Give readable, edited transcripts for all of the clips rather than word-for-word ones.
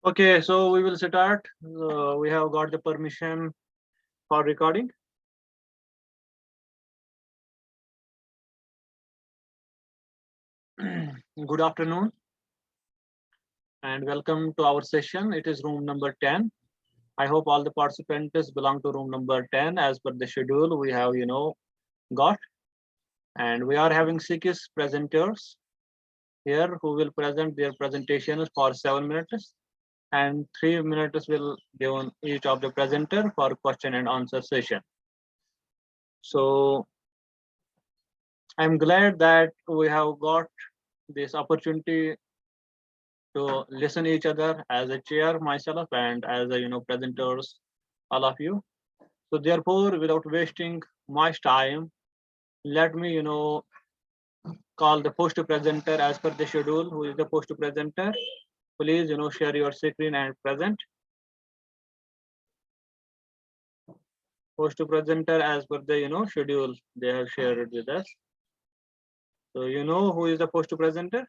Okay, so we will start. We have got the permission for recording. Good afternoon and welcome to our session. It is room number 10. I hope all the participants belong to room number 10 as per the schedule we have, got. And we are having 6 presenters here who will present their presentations for 7 minutes. And 3 minutes will given each of the presenter for question and answer session. So I'm glad that we have got this opportunity to listen each other as a chair myself and as a presenters, all of you. So therefore, without wasting much time, let me call the first presenter as per the schedule. Who is the first presenter? Please share your screen and present. First presenter as per the schedule they have shared with us. So who is the first presenter?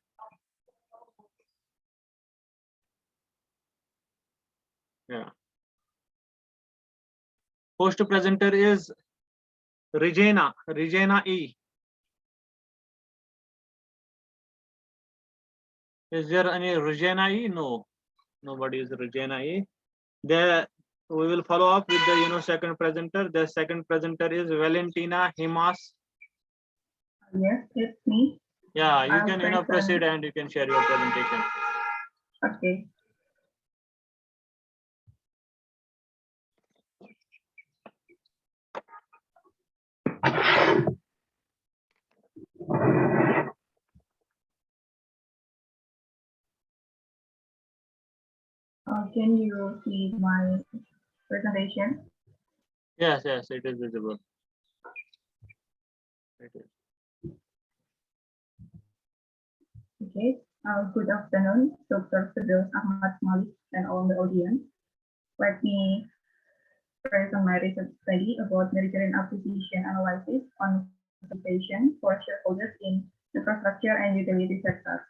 Yeah. First presenter is Regina E. Is there any Regina E? No, nobody is Regina E. There we will follow up with the second presenter. The second presenter is Valentina Himas. Yes, it's me. Yeah, you can proceed and you can share your presentation. Okay. Can you see my presentation? Yes, it is visible. It is. Okay. Good afternoon, Dr. Firdous, Ahmad, Malik, and all the audience. Let me present my research study about merger and acquisition analysis on compensation for shareholders in infrastructure and utility sector.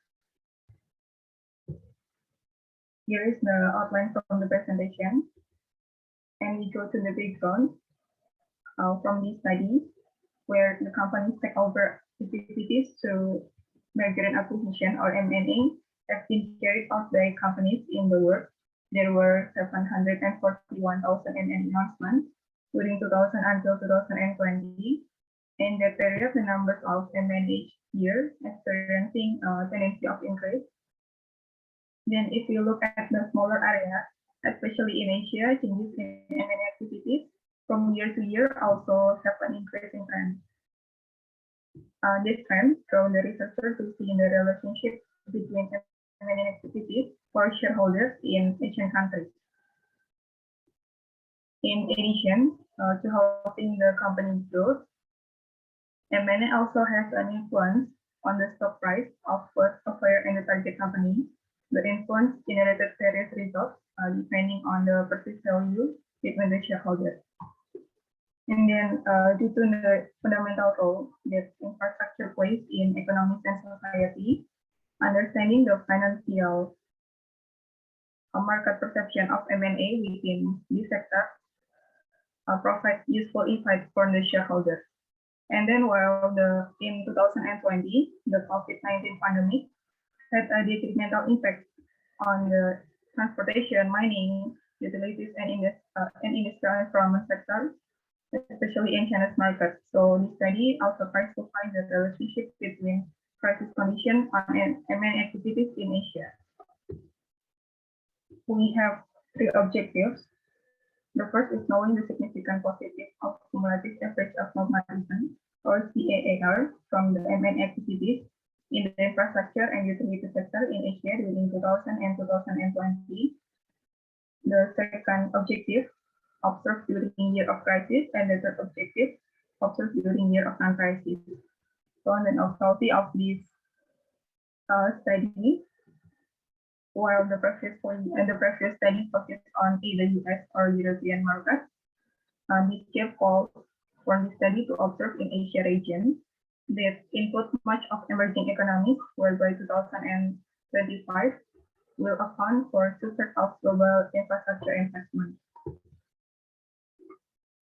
Here is the outline from the presentation, and we go to the background from this study, where the companies take over activities to merger and acquisition or M&A have been carried out by companies in the world. There were 741,000 M&A announcements during 2000 until 2020. In that period, the numbers of M&A year experiencing a tendency of increase. Then if you look at the smaller areas, especially in Asia, changes in M&A activities from year to year also have an increasing trend. This trend drawn the researcher to see the relationship between M&A activities for shareholders in Asian countries. In addition to helping the company's growth, M&A also has an influence on the stock price of both acquired and the target company. The influence generated various results depending on the perceived value between the shareholders. And then due to the fundamental role that infrastructure plays in economics and society, understanding the financial market perception of M&A within this sector provides useful insights for the shareholders. And then while in 2020, the COVID-19 pandemic had a detrimental impact on the transportation, mining, utilities, and industrial environment sector, especially in China's market. So this study also tries to find the relationship between crisis conditions and M&A activities in Asia. We have 3 objectives. The first is knowing the significant positive of cumulative average of normalization, or CAAR, from the M&A activities in the infrastructure and utility sector in Asia during 2000 and 2020. The second objective, observed during year of crisis, and the third objective, observed during year of non-crisis. So the authority of this study, while the previous study focused on either US or European markets, this gave calls for the study to observe in Asia region that include much of emerging economies, where by 2025, will account for 2/3 of global infrastructure investment.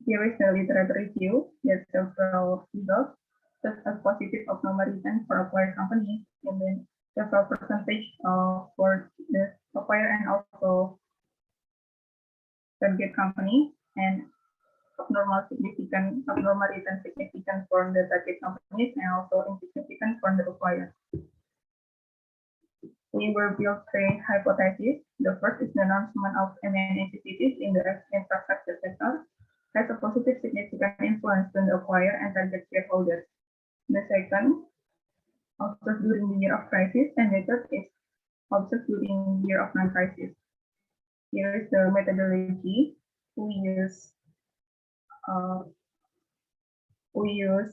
Here is the literature review that several results, such as positive abnormal return for acquired companies, and then several percentage for the acquired and also target company, and abnormal return significant for the target companies, and also insignificant for the acquired. We will build three hypotheses. The first is the announcement of M&A activities in the infrastructure sector has a positive significant influence on the acquired and target shareholders. The second, observed during the year of crisis, and the third is observed during the year of non-crisis. Here is the methodology. We use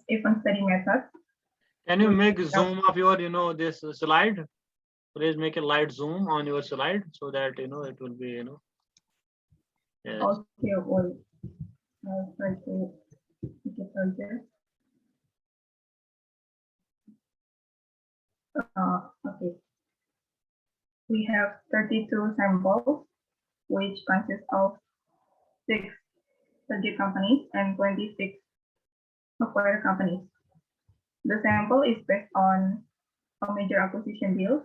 event study method. Can you make zoom of your, this slide? Please make a light zoom on your slide so that, it will be, yes. Okay, well, I'll try to make it larger. Okay. We have 32 samples, which consist of 6 target companies and 26 acquired companies. The sample is based on a major acquisition deal,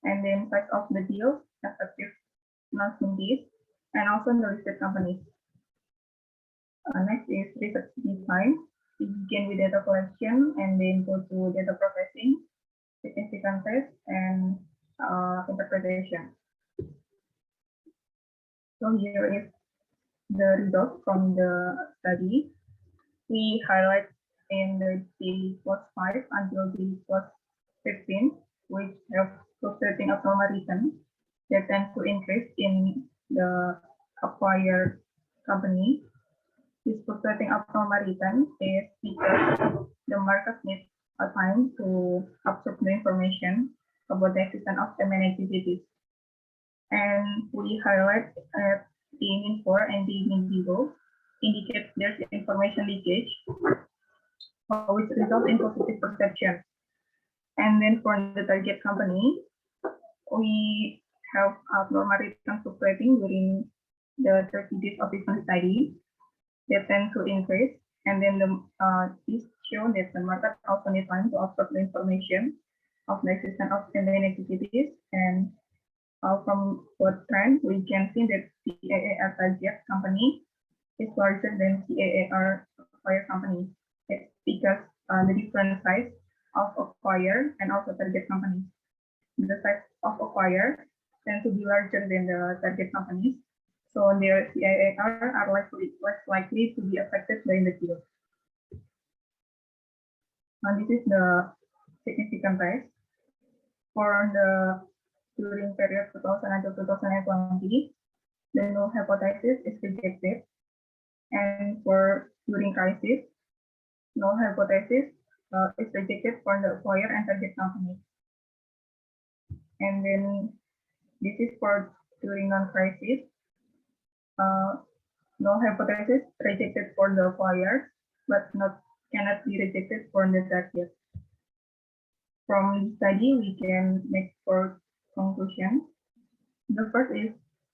and then size of the deal, effective non-SMEs, and also the listed companies. Next is research design. We begin with data collection and then go to data processing, significant test, and interpretation. So here is the results from the study. We highlight in the D+5 until D+15, which have fluctuating abnormal return that tend to increase in the acquired company. This fluctuating abnormal return is because the market needs a time to absorb the information about the existence of M&A activities. And we highlight the mean 4 and the mean 0 indicates there's information leakage, which results in positive perception. And then for the target company, we have abnormal return fluctuating during the 30 days of event study. They tend to increase, and then this shows that the market also needs time to absorb the information of the existence of M&A activities. And from what trend, we can see that CAAR target company is larger than CAAR acquired company. It's because the different size of acquired and also target companies. The size of acquired tend to be larger than the target companies, so their CAAR are less likely to be affected by the deal. Now this is the significant rise for the during period 2000 until 2020. The null hypothesis is rejected, and for during crisis, null hypothesis is rejected for the acquired and target companies. And then this is for during non-crisis. Null hypothesis rejected for the acquired, but cannot be rejected for the target. From the study, we can make 4 conclusions. The first is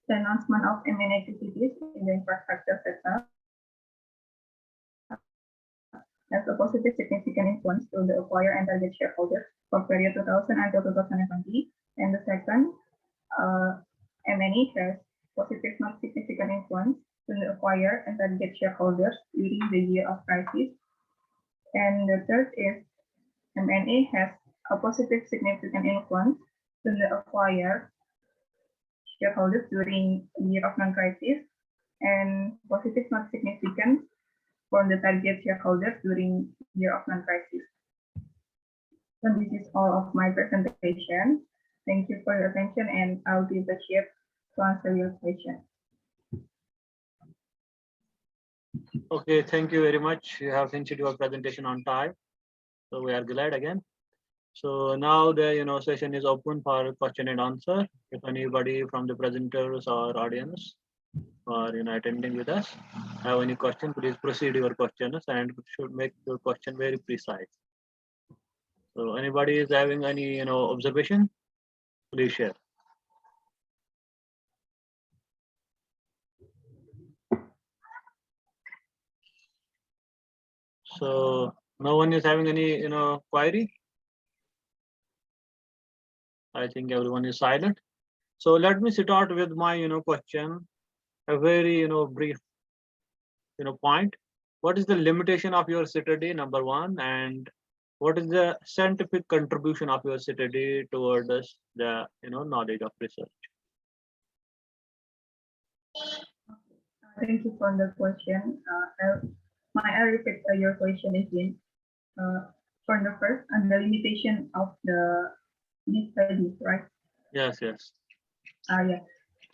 the announcement of M&A activities in the infrastructure sector has a positive significant influence to the acquired and target shareholders for period 2000 until 2020. And the second, M&A has positive not significant influence to the acquired and target shareholders during the year of crisis. And the third is M&A has a positive significant influence to the acquired shareholders during the year of non-crisis, and positive not significant for the target shareholders during year of non-crisis. So this is all of my presentation. Thank you for your attention, and I'll be here to answer your question. Okay, thank you very much. You have finished your presentation on time, so we are glad again. So now the session is open for question and answer. If anybody from the presenters or audience or attending with us have any question, please proceed your questions and should make your question very precise. So anybody is having any observation, please share. So no one is having any, query. I think everyone is silent. So let me start with my, question, a very, brief, point. What is the limitation of your study, number one, and what is the scientific contribution of your study towards the, knowledge of research? Thank you for the question. I repeat your question again. For the first, and the limitation of these studies, right? Yes, yes. Yeah.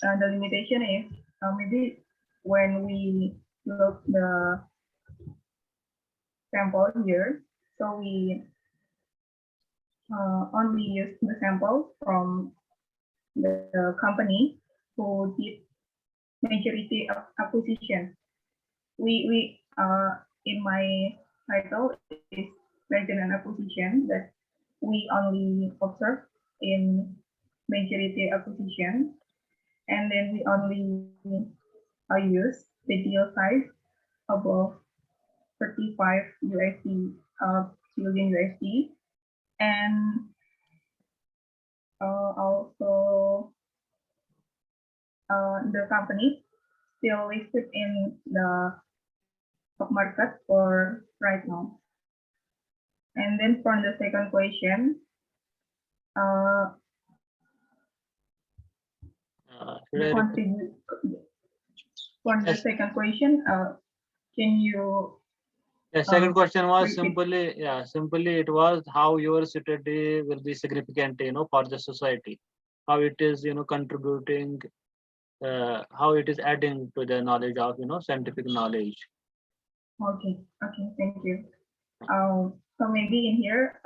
The limitation is maybe when we look the sample here, so we only use the sample from the company who did majority of acquisition. We in my title is merger and acquisition that we only observe in majority acquisition, and then we only use the deal size above 35 USD billion USD, and also the company still listed in the stock market for right now. And then for the second question, for the second question, can you? The second question was simply it was how your study will be significant, for the society, how it is, contributing, how it is adding to the knowledge of, scientific knowledge. Okay, thank you. So maybe in here,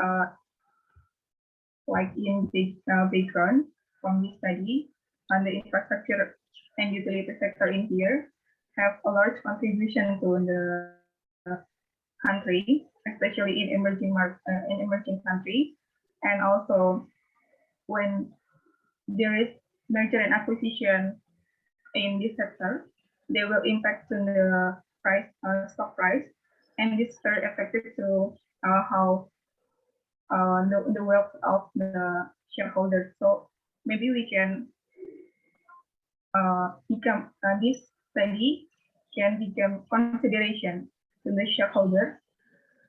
like in background from this study, and the infrastructure and utility sector in here have a large contribution to the country, especially in emerging countries, and also when there is merger and acquisition in this sector, they will impact to the price, stock price, and this very effective to how the wealth of the shareholders. So maybe we can become this study can become consideration to the shareholders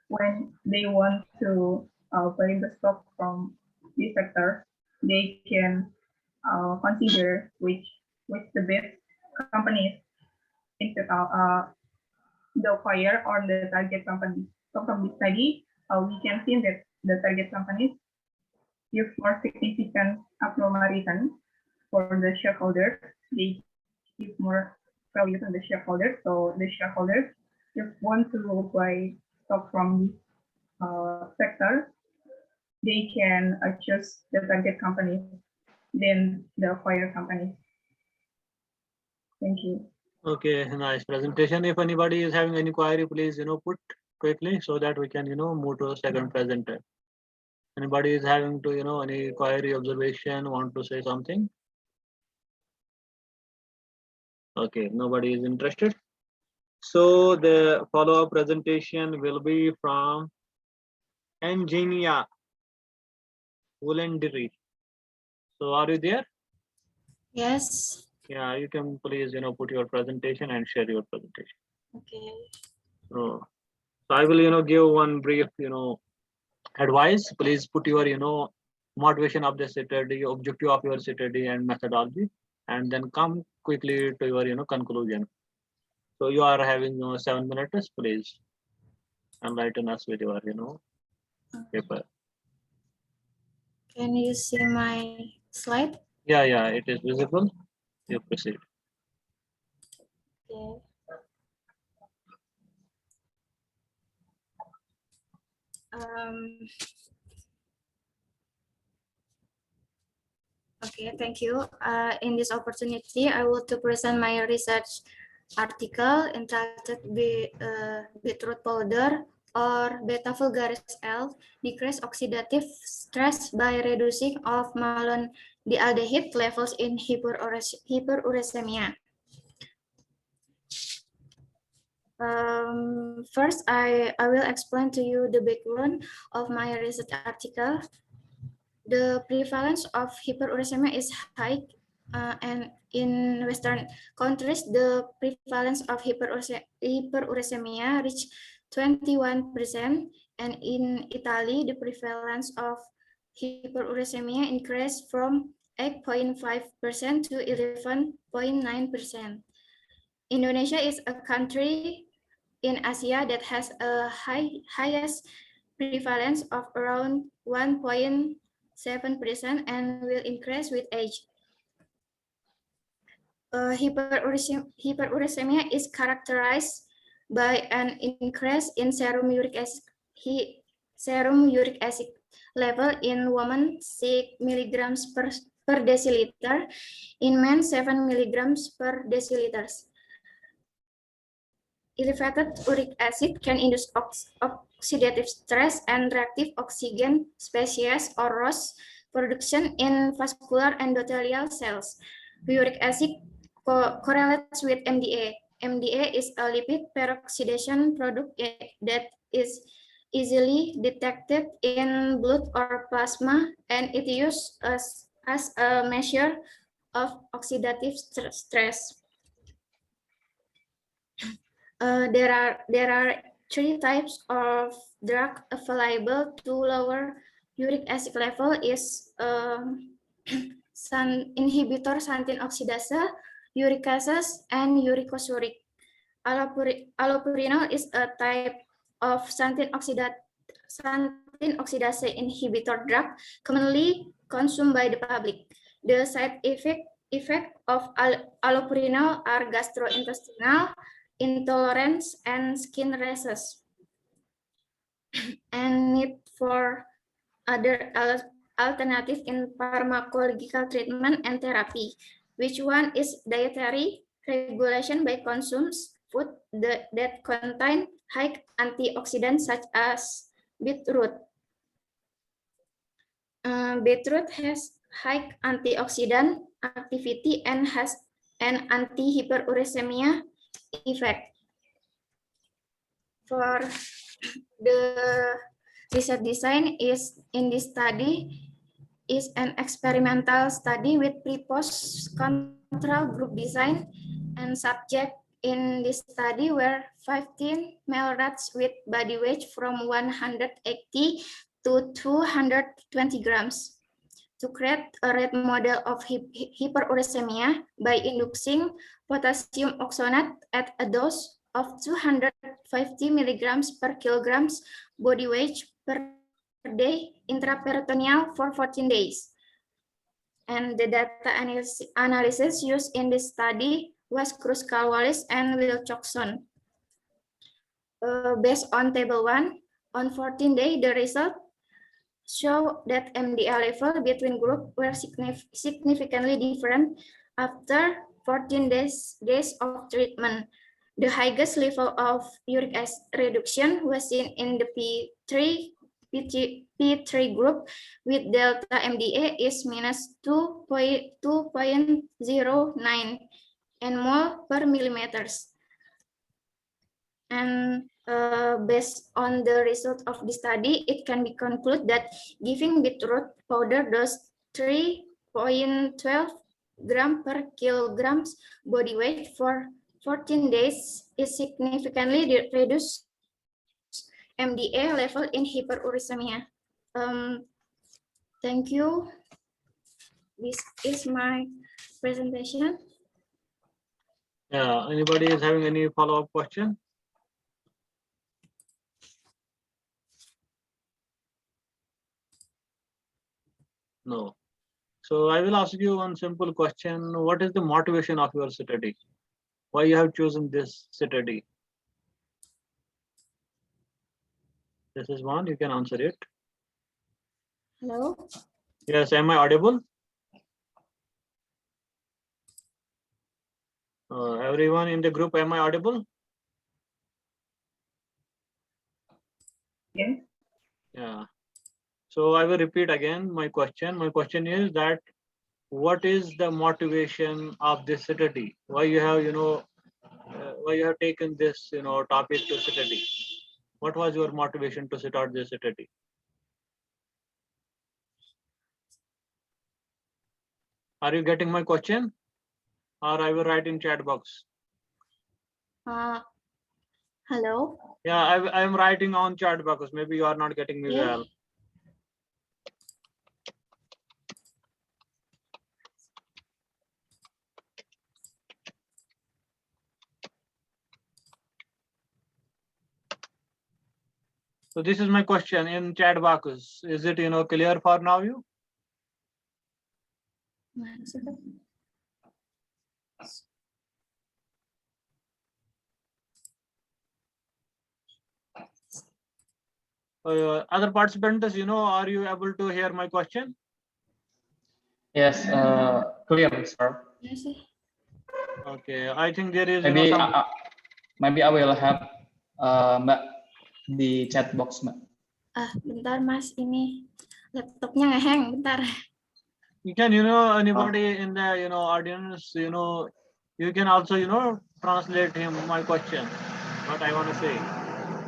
when they want to buy the stock from this sector. They can consider which the best companies instead of the acquire or the target companies. So from this study, we can see that the target companies give more significant abnormal return for the shareholders. They give more value to the shareholders. So the shareholders just want to buy stock from this sector, they can choose the target companies than the acquired companies. Thank you. Okay, nice presentation. If anybody is having any query, please, put quickly so that we can, move to the second presenter. Anybody is having to, any query, observation, want to say something? Okay, nobody is interested. So the follow-up presentation will be from Engineer Woolendery. So are you there? Yes. Yeah, you can please, put your presentation and share your presentation. Okay. So I will, give one brief, advice. Please put your, motivation of the study, objective of your study and methodology, and then come quickly to your, conclusion. So you are having 7 minutes, please enlighten us with your, paper. Can you see my slide? Yeah, it is visible. You proceed. Okay. Okay, thank you. In this opportunity, I want to present my research article entitled Beetroot Powder or Beta vulgaris L decrease oxidative stress by reducing of malondialdehyde levels in hyperuricemia. First, I will explain to you the background of my research article. The prevalence of hyperuricemia is high, and in Western countries, the prevalence of hyperuricemia reached 21%, and in Italy, the prevalence of hyperuricemia increased from 8.5% to 11.9%. Indonesia is a country in Asia that has a highest prevalence of around 1.7% and will increase with age. Hyperuricemia is characterized by an increase in serum uric acid level in women 6 milligrams per deciliter, in men 7 milligrams per deciliter. Elevated uric acid can induce oxidative stress and reactive oxygen species or ROS production in vascular endothelial cells. Uric acid correlates with MDA. MDA is a lipid peroxidation product that is easily detected in blood or plasma, and it is used as a measure of oxidative stress. There are 3 types of drug available to lower uric acid level is inhibitor xanthine oxidase, uricases, and uricosuric. Allopurinol is a type of xanthine oxidase inhibitor drug commonly consumed by the public. The side effect of allopurinol are gastrointestinal intolerance and skin rashes, and need for other alternative in pharmacological treatment and therapy. Which one is dietary regulation by consumes food that contain high antioxidants such as beetroot. Beetroot has high antioxidant activity and has an anti-hyperuricemia effect. For the research design is in this study is an experimental study with pre-post control group design, and subject in this study were 15 male rats with body weight from 180 to 220 grams. To create a rat model of hyperuricemia by inducing potassium oxonate at a dose of 250 milligrams per kilograms body weight per day intraperitoneal for 14 days. And the data analysis used in this study was Kruskal-Wallis and Wilcoxon. Based on table 1, on 14 days, the result show that MDA level between groups were significantly different after 14 days of treatment. The highest level of uric acid reduction was seen in the P3 group with delta MDA is minus 2.09 mmol per millimeters. And based on the result of the study, it can be concluded that giving beetroot powder dose 3.12 gram per kilograms body weight for 14 days is significantly reduced MDA level in hyperuricemia. Thank you. This is my presentation. Yeah, anybody is having any follow-up question? No. So I will ask you one simple question. What is the motivation of your study? Why you have chosen this study? This is one, you can answer it. Hello. Yes, am I audible? Everyone in the group, am I audible? Yes. Yeah. So I will repeat again my question. My question is that what is the motivation of this study? Why you have, why you have taken this, topic to study? What was your motivation to start this study? Are you getting my question? Or I will write in chat box. Hello. Yeah, I am writing on chat box. Maybe you are not getting me well. So this is my question in chat box. Is it clear for now you? Other participants, are you able to hear my question? Yes, clear, sir. Yes. Okay, I think there is Maybe some. maybe I will have Mbak di chat box, Mbak. Bentar Mas, ini laptopnya ngehang, bentar. You can, anybody in the, audience, you can also, translate him my question. What I want to say.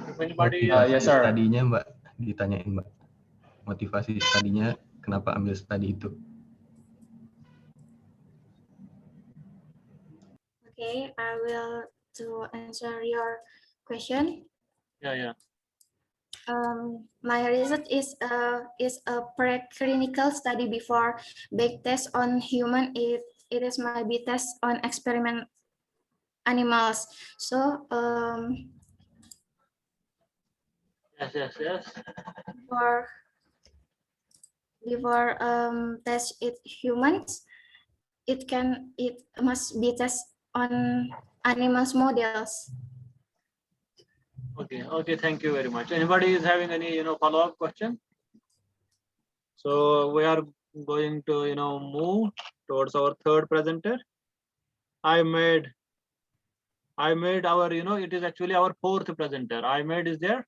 If anybody. Motivasi Yes, sir. studinya Mbak, ditanyain Mbak. Motivasi studinya kenapa ambil studi itu? Okay, I will to answer your question. Yeah. My research is a preclinical study before big test on human. It is my big test on experiment animals. So Yes. before test it humans, it must be test on animals models. Okay, thank you very much. Anybody is having any, follow-up question? So we are going to, move towards our third presenter. I made our, it is actually our fourth presenter. Ahmad is there?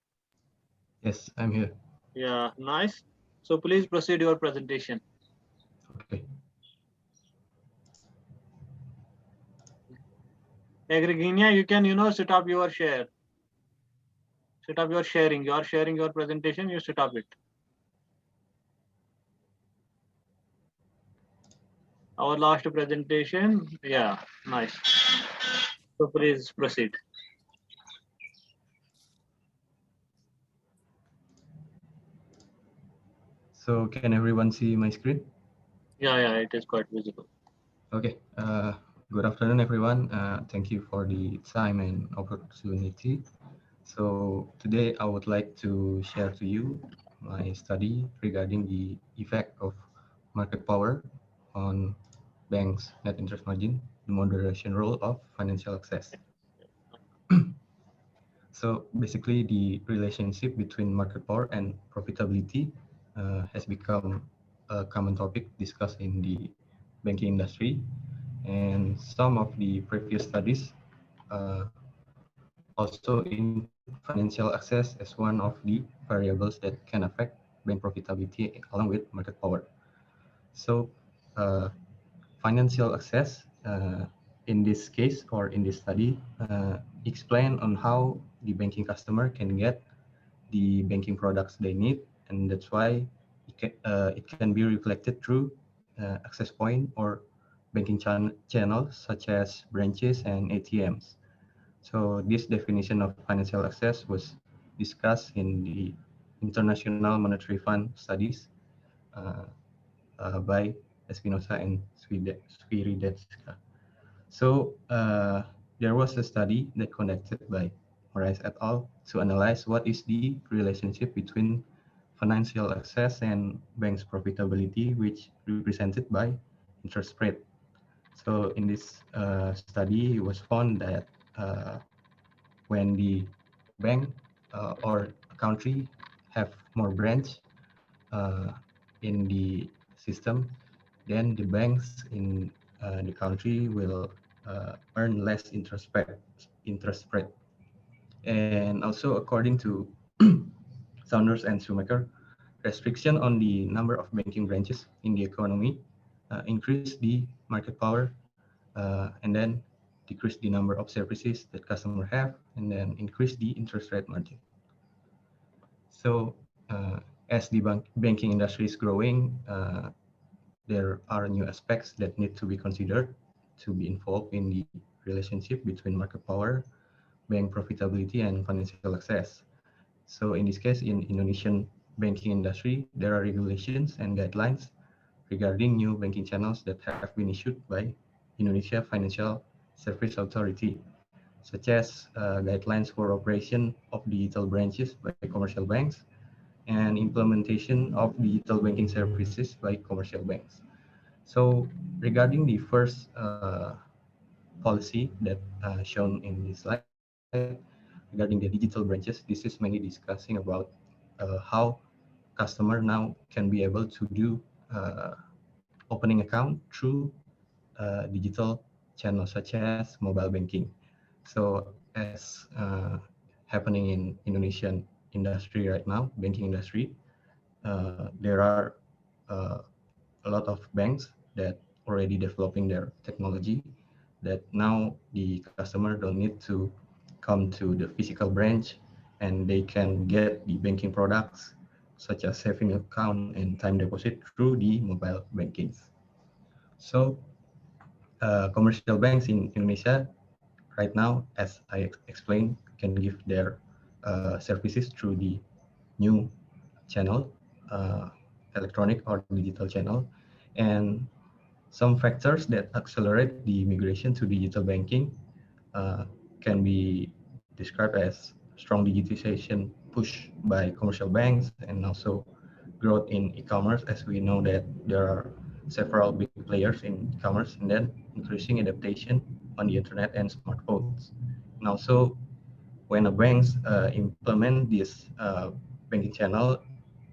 Yes, I'm here. Yeah, nice. So please proceed your presentation. Okay. Agriginia, you can, set up your share. Set up your sharing. You are sharing your presentation, you set up it. Our last presentation. Yeah, nice. So please proceed. So can everyone see my screen? Yeah, it is quite visible. Okay. Good afternoon, everyone. Thank you for the time and opportunity. So today I would like to share to you my study regarding the effect of market power on banks' net interest margin, the moderation role of financial access. So basically, the relationship between market power and profitability has become a common topic discussed in the banking industry, and some of the previous studies also include financial access as one of the variables that can affect bank profitability along with market power. So financial access in this case or in this study explain on how the banking customer can get the banking products they need, and that's why it can be reflected through access point or banking channels such as branches and ATMs. So this definition of financial access was discussed in the International Monetary Fund studies by Espinosa and Swiridecka. So there was a study that conducted by Moraes et al. To analyze what is the relationship between financial access and banks' profitability, which represented by interest rate. So in this study, it was found that when the bank or a country have more branch in the system, then the banks in the country will earn less interest rate. And also, according to Saunders and Schumacher, restriction on the number of banking branches in the economy increase the market power, and then decrease the number of services that customer have, and then increase the interest rate margin. So as the banking industry is growing, there are new aspects that need to be considered to be involved in the relationship between market power, bank profitability, and financial access. So in this case, in Indonesian banking industry, there are regulations and guidelines regarding new banking channels that have been issued by Indonesia Financial Service Authority, such as guidelines for operation of digital branches by commercial banks and implementation of digital banking services by commercial banks. So regarding the first policy that shown in this slide, regarding the digital branches, this is mainly discussing about how customer now can be able to do opening account through digital channels such as mobile banking. So as happening in Indonesian industry right now, banking industry, there are a lot of banks that already developing their technology that now the customer don't need to come to the physical branch, and they can get the banking products such as saving account and time deposit through the mobile banking. So commercial banks in Indonesia right now, as I explained, can give their services through the new channel, electronic or digital channel. And some factors that accelerate the migration to digital banking can be described as strong digitization push by commercial banks, and also growth in e-commerce, as we know that there are several big players in e-commerce, and then increasing adaptation on the internet and smartphones. And also, when a banks implement this banking channel,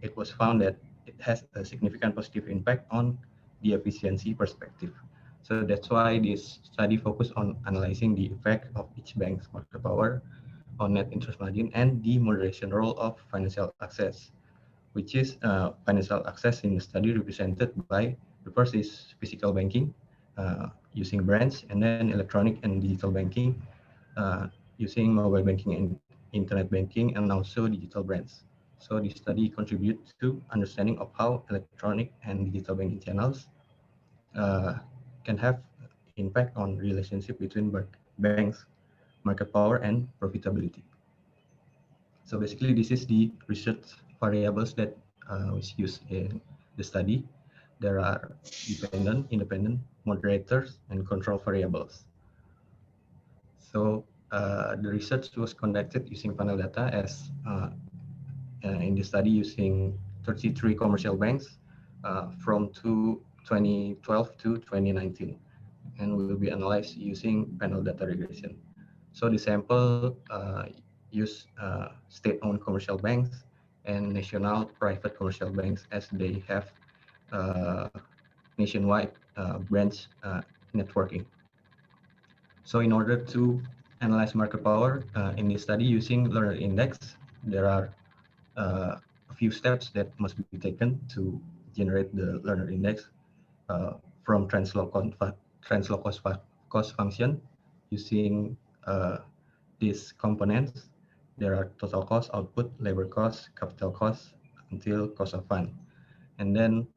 it was found that it has a significant positive impact on the efficiency perspective. So that's why this study focused on analyzing the effect of each bank's market power on net interest margin and the moderation role of financial access, which is financial access in the study represented by the first is physical banking using branch, and then electronic and digital banking using mobile banking and internet banking, and also digital brands. So the study contributes to understanding of how electronic and digital banking channels can have impact on relationship between banks, market power, and profitability. So basically, this is the research variables that was used in the study. There are dependent, independent, moderators, and control variables. So the research was conducted using panel data as in the study using 33 commercial banks from 2012 to 2019, and will be analyzed using panel data regression. So the sample use state-owned commercial banks and national private commercial banks, as they have nationwide branch networking. So in order to analyze market power in this study using learner index, there are a few steps that must be taken to generate the learner index from translocus cost function using these components. There are total cost, output, labor cost, capital cost, until cost of fund. And then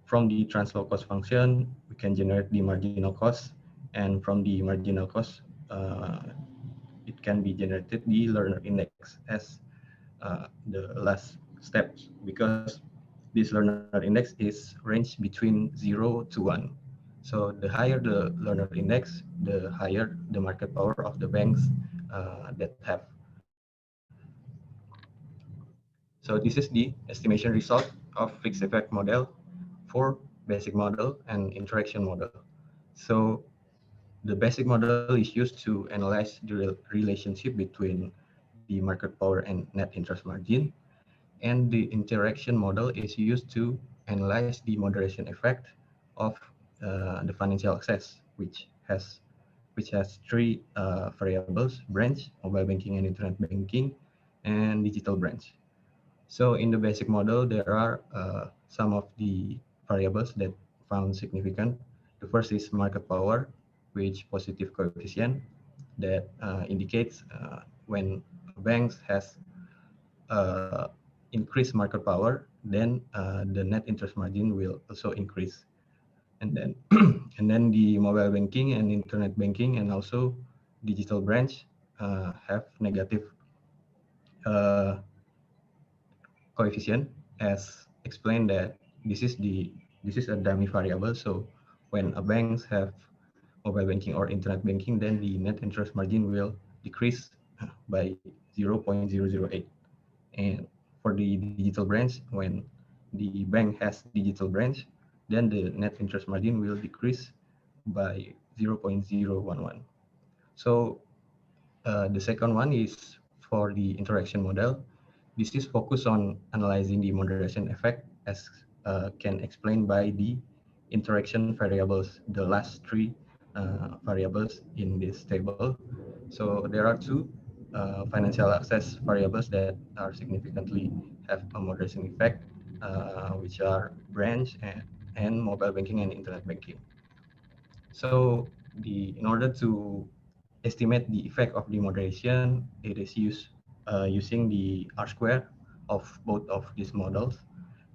from the translocus function, we can generate the marginal cost, and from the marginal cost, it can be generated the learner index as the last steps, because this learner index is ranged between 0 to 1. So the higher the learner index, the higher the market power of the banks that have. So this is the estimation result of fixed effect model for basic model and interaction model. So the basic model is used to analyze the relationship between the market power and net interest margin, and the interaction model is used to analyze the moderation effect of the financial access, which has three variables: branch, mobile banking and internet banking, and digital branch. So in the basic model, there are some of the variables that found significant. The first is market power, which positive coefficient that indicates when banks has increased market power, then the net interest margin will also increase. And then and then the mobile banking and internet banking and also digital branch have negative coefficient, as explained that this is a dummy variable. So when a banks have mobile banking or internet banking, then the net interest margin will decrease by 0.008. And for the digital branch, when the bank has digital branch, then the net interest margin will decrease by 0.011. So the second one is for the interaction model. This is focused on analyzing the moderation effect, as can explain by the interaction variables, the last three variables in this table. So there are two financial access variables that are significantly have a moderation effect, which are branch and mobile banking and internet banking. So in order to estimate the effect of the moderation, it is using the R square of both of these models.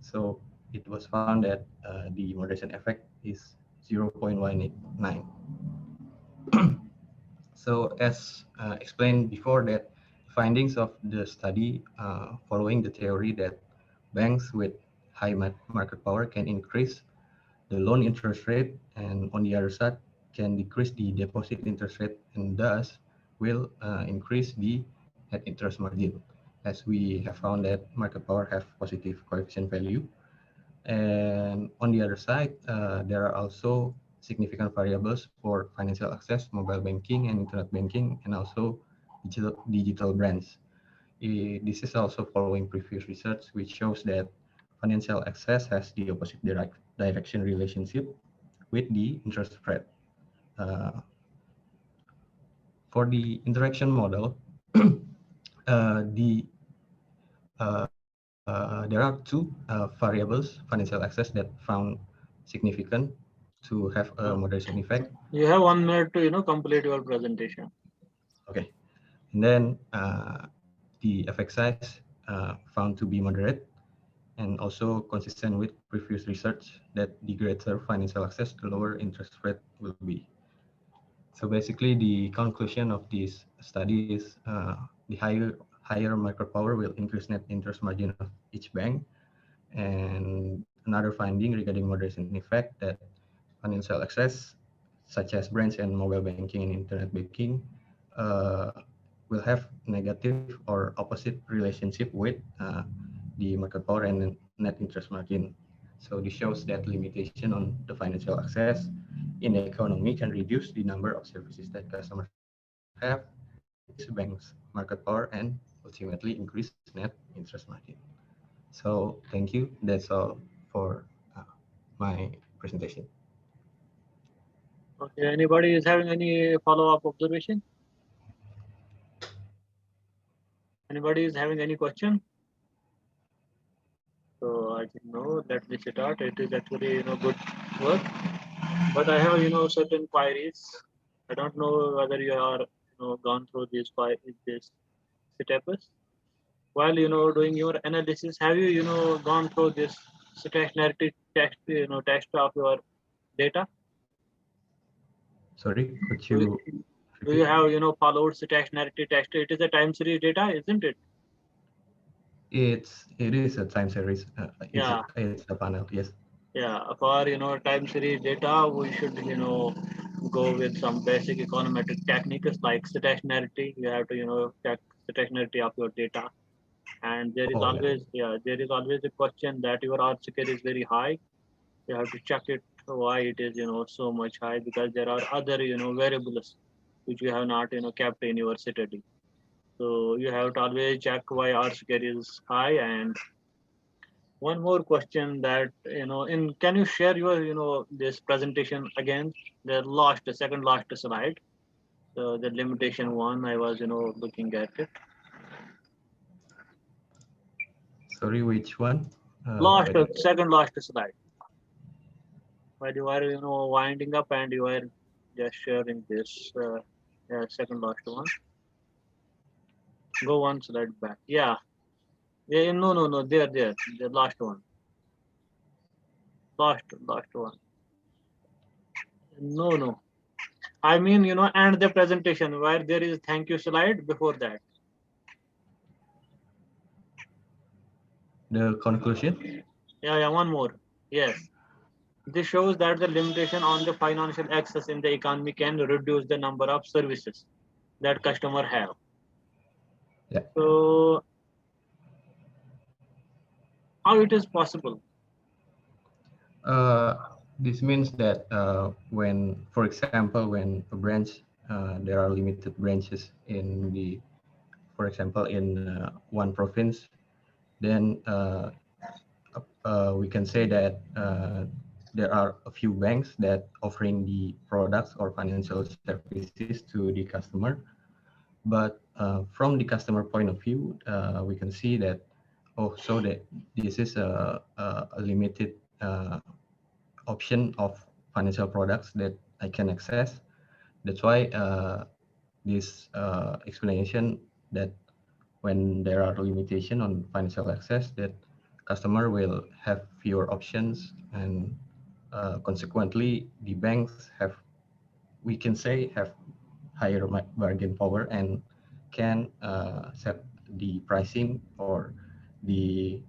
So it was found that the moderation effect is 0.189. So as explained before, that findings of the study following the theory that banks with high market power can increase the loan interest rate, and on the other side can decrease the deposit interest rate, and thus will increase the net interest margin, as we have found that market power have positive coefficient value. And on the other side, there are also significant variables for financial access, mobile banking and internet banking, and also digital branch. This is also following previous research, which shows that financial access has the opposite direction relationship with the interest rate. For the interaction model, there are two variables financial access that found significant to have a moderation effect. You have 1 minute to complete your presentation. Okay, and then the effect size found to be moderate, and also consistent with previous research that the greater financial access, the lower interest rate will be. So basically, the conclusion of this study is the higher market power will increase net interest margin of each bank. And another finding regarding moderation effect, that financial access, such as branch and mobile banking and internet banking, will have negative or opposite relationship with the market power and net interest margin. So this shows that limitation on the financial access in the economy can reduce the number of services that customers have, increase banks' market power, and ultimately increase net interest margin. So thank you. That's all for my presentation. Okay, anybody is having any follow-up observation? Anybody is having any question? So I think no, let me start. It is actually good work, but I have certain queries. I don't know whether you are gone through these steps. While doing your analysis, have you gone through this stationarity text text of your data? Sorry, could you Do you have followed stationarity text? It is a time series data, isn't it? It is a time series. Yeah. It's a panel. Yes. Yeah, for time series data, we should go with some basic econometric techniques like stationarity. You have to check stationarity of your data, and there is there is always a question that your R square is very high. You have to check it why it is so much high, because there are other variables which you have not kept in your study. So you have to always check why R square is high. And one more question, that can you share your this presentation again, the second last slide, so the limitation one, I was looking at it. Sorry, which one? Second last slide, where you are winding up and you are Just sharing this. Yeah, second last one. Go one slide back. Yeah. Yeah. No. There. The last one. Last one. No. I mean, and the presentation where there is thank you slide before that. The conclusion? Yeah. One more. Yes. This shows that the limitation on the financial access in the economy can reduce the number of services that customer have. Yeah. So how it is possible? This means that when, for example, when a branch, there are limited branches in the, for example, in one province, then we can say that there are a few banks that offering the products or financial services to the customer. But from the customer point of view, we can see that, oh, so that this is a limited option of financial products that I can access. That's why this explanation that when there are limitation on financial access, that customer will have fewer options, and consequently the banks have, we can say, have higher bargain power and can set the pricing or the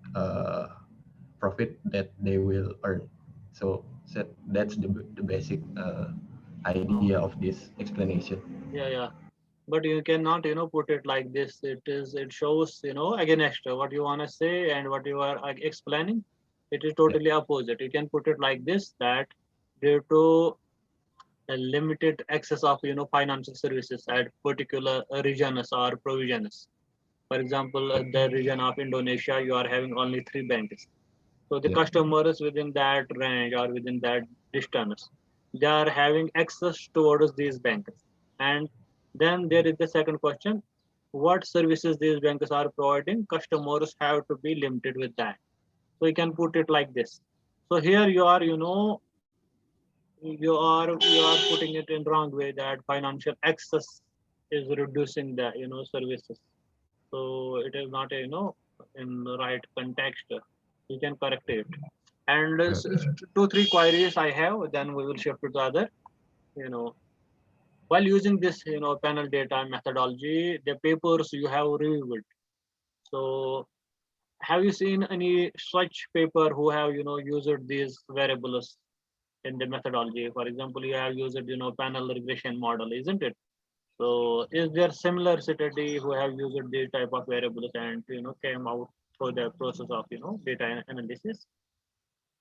profit that they will earn. So that's the basic idea of this explanation. Yeah. But you cannot, put it like this. It shows, again, extra what you want to say and what you are explaining. It is Yeah. totally opposite. You can put it like this, that due to a limited access of, financial services at particular regions or provisions. For example, the region of Indonesia, you are having only 3 banks. So the Yeah. customers within that range or within that distance, they are having access towards these banks. And then there is the second question: what services these banks are providing? Customers have to be limited with that. So you can put it like this. So here you are, you are putting it in wrong way, that financial access is reducing the services. So it is not a, in the right context. You can correct it. And two, three queries I have, then we will shift to the other. You know, while using this, panel data methodology, the papers you have reviewed. So have you seen any such paper who have, used these variables in the methodology? For example, you have used, panel regression model, isn't it? So is there similar study who have used these type of variables and, came out through the process of, data analysis?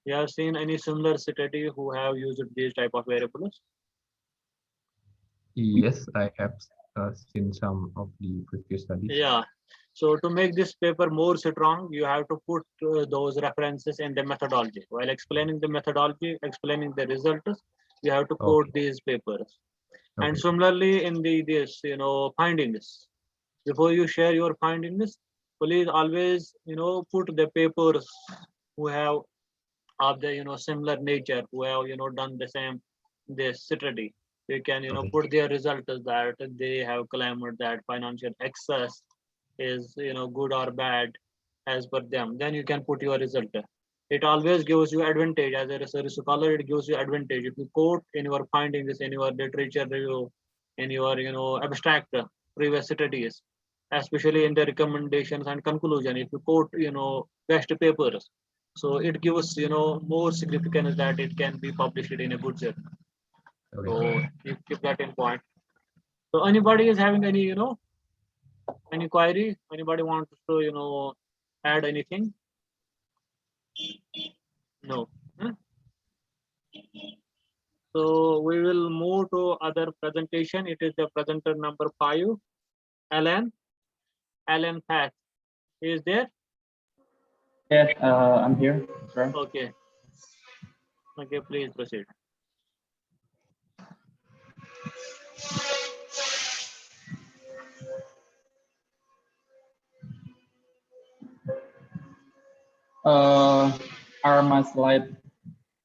You have seen any similar study who have used these type of variables? Yes, I have seen some of the previous studies. Yeah. So to make this paper more strong, you have to put those references in the methodology. While explaining the methodology, explaining the results, you have to quote Okay. these papers. And Okay. similarly, in this, findings, before you share your findings, please always, put the papers who have of the, similar nature, who have, done the same this study. You can, Okay. put their results that they have claimed that financial access is, good or bad as per them. Then you can put your result. It always gives you advantage as a research scholar. It gives you advantage if you quote in your findings, in your literature review, in your, abstract previous studies, especially in the recommendations and conclusion. If you quote, best papers, so it gives, more significance that it can be published in a good journal. Okay. So you keep that in point. So anybody is having any, any query? Anybody wants to, add anything? No. Huh? So we will move to other presentation. It is the presenter number 5, Alan. Alan Path. He is there? Yes, I'm here, sir. Okay. Okay, please proceed. Are my slide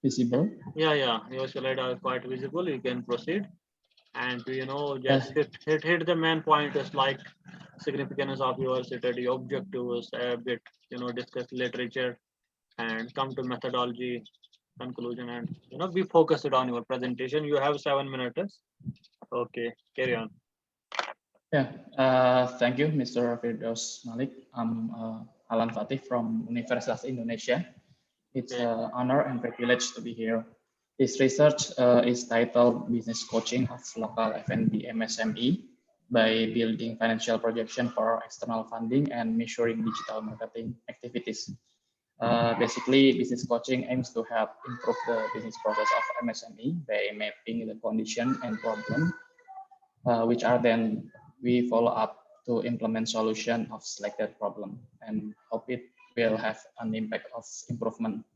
visible? Yeah, your slide are quite visible. You can proceed. and just hit the main point is like significance of your study objectives a bit, discuss literature and come to methodology conclusion, and be focused on your presentation. You have 7 minutes. Okay, carry on. Yeah, thank you, Mr. Firdous Malik. I'm Alan Fatih from Universitas Indonesia. It's Okay. an honor and privilege to be here. This research is titled Business Coaching of Local F&B MSME by Building Financial Projection for External Funding and Measuring Digital Marketing Activities. Basically, business coaching aims to help improve the business process of MSME by mapping the condition and problem, which are then we follow up to implement solution of selected problem and hope it will have an impact of improvement.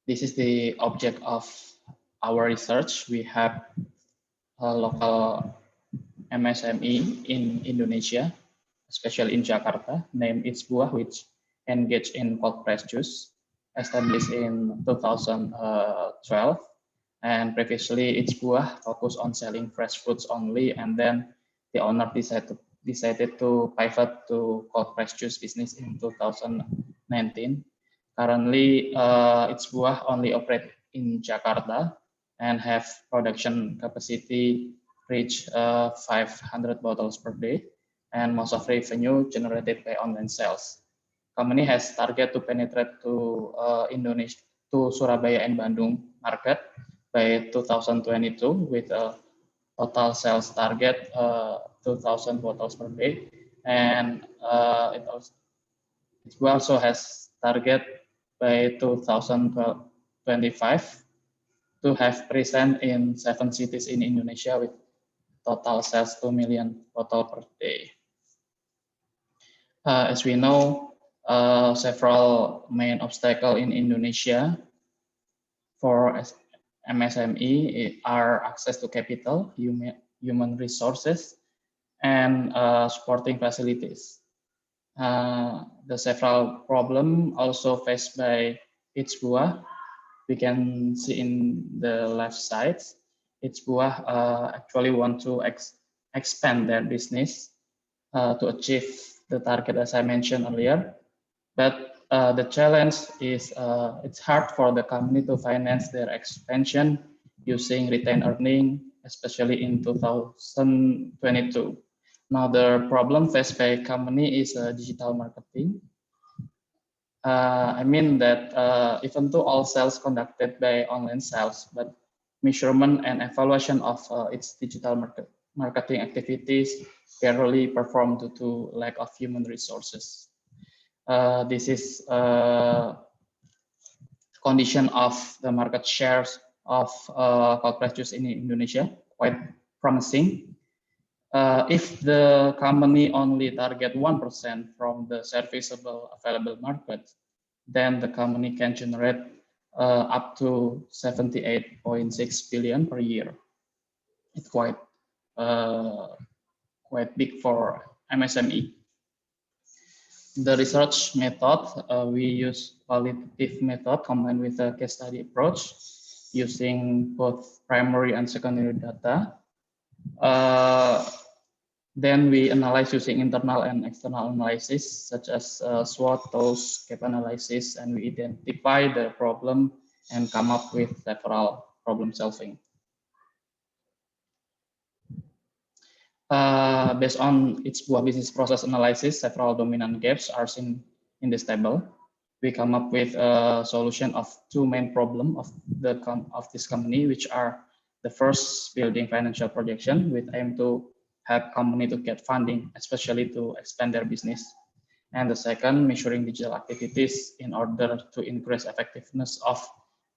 This is the object of our research. We have a local MSME in Indonesia, especially in Jakarta, named It's Buah, which engage in cold press juice, established in 2012. And previously, It's Buah focused on selling fresh fruits only, and then the owner decided to pivot to cold press juice business in 2019. Currently, It's Buah only operate in Jakarta and have production capacity reach 500 bottles per day, and most of revenue generated by online sales. Company has target to penetrate to Indonesia, to Surabaya and Bandung market by 2022 with a total sales target 2,000 bottles per day, and it also has target by 2025 to have present in 7 cities in Indonesia with total sales 2 million bottle per day. As we know, several main obstacles in Indonesia for MSME are access to capital, human resources, and supporting facilities. The several problems also faced by It's Buah, we can see in the left side. It's Buah actually want to expand their business to achieve the target as I mentioned earlier. But the challenge is it's hard for the company to finance their expansion using retained earning, especially in 2022. Now the problem faced by company is digital marketing. I mean that even though all sales conducted by online sales, but measurement and evaluation of its digital marketing activities rarely performed due to lack of human resources. This is condition of the market shares of cold press juice in Indonesia, quite promising. If the company only target 1% from the serviceable available market, then the company can generate up to 78.6 billion per year. It's quite big for MSME. The research method, we use qualitative method combined with a case study approach using both primary and secondary data. Then we analyze using internal and external analysis, such as SWOT, TOS, gap analysis, and we identify the problem and come up with several problem solving. Based on its Buah business process analysis, several dominant gaps are seen in this table. We come up with a solution of 2 main problems of this company, which are the first, building financial projection with aim to help company to get funding, especially to expand their business. And the second, measuring digital activities in order to increase effectiveness of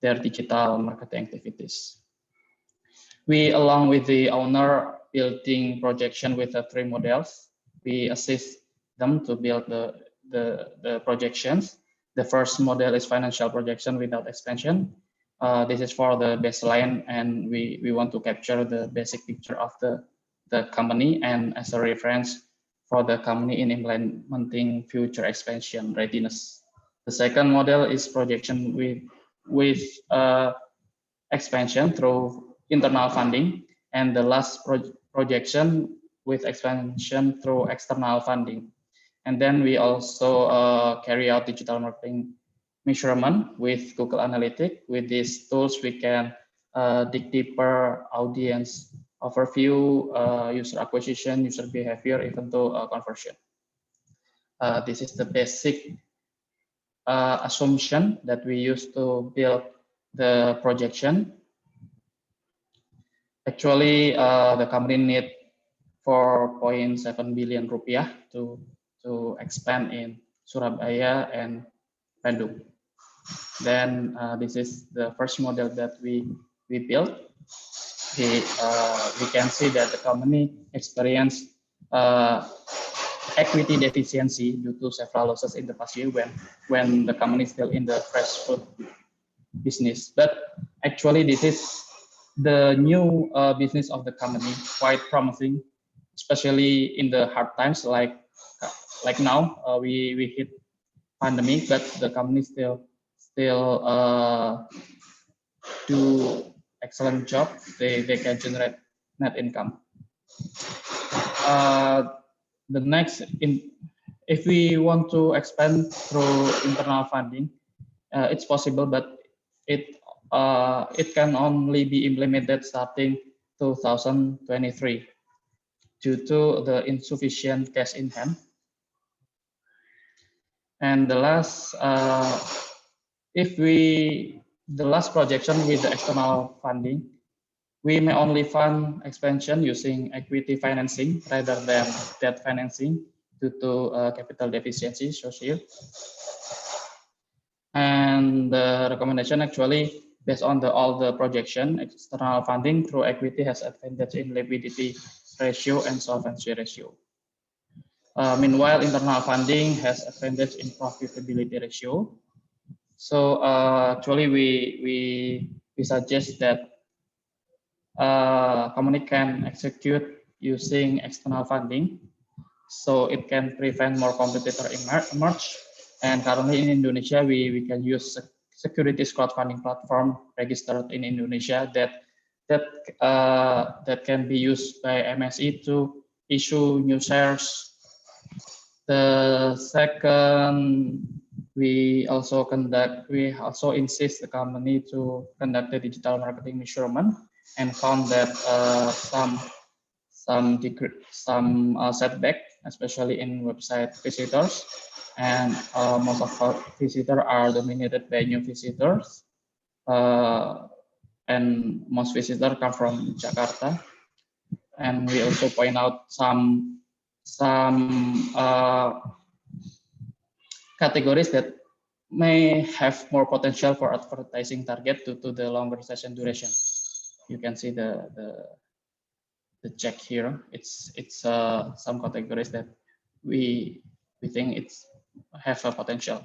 their digital marketing activities. We, along with the owner, building projection with the 3 models. We assist them to build the projections. The first model is financial projection without expansion. This is for the baseline, and we want to capture the basic picture of the company and as a reference for the company in implementing future expansion readiness. The second model is projection with expansion through internal funding, and the last projection with expansion through external funding. And then we also carry out digital marketing measurement with Google Analytics. With these tools, we can dig deeper audience overview, user acquisition, user behavior, even to conversion. This is the basic assumption that we use to build the projection. Actually, the company need 4.7 billion rupiah to expand in Surabaya and Bandung. Then this is the first model that we built. We can see that the company experienced equity deficiency due to several losses in the past year when the company is still in the fresh food business. But actually, this is the new business of the company, quite promising, especially in the hard times like now. We hit pandemic, but the company still do excellent job. They can generate net income. The next, if we want to expand through internal funding, it's possible, but it can only be implemented starting 2023 due to the insufficient cash in hand. And the last, the last projection with the external funding, we may only fund expansion using equity financing rather than debt financing due to capital deficiency social. And the recommendation actually based on all the projection, external funding through equity has advantage in liquidity ratio and solvency ratio. Meanwhile, internal funding has advantage in profitability ratio. So actually, we suggest that company can execute using external funding, so it can prevent more competitor emerge. And currently in Indonesia, we can use securities crowdfunding platform registered in Indonesia that can be used by MSE to issue new shares. The second, we also insist the company to conduct the digital marketing measurement and found that some setback, especially in website visitors, and most of our visitors are dominated by new visitors, and most visitors come from Jakarta. And we also point out some categories that may have more potential for advertising target due to the longer session duration. You can see the check here. It's some categories that we think it's have a potential.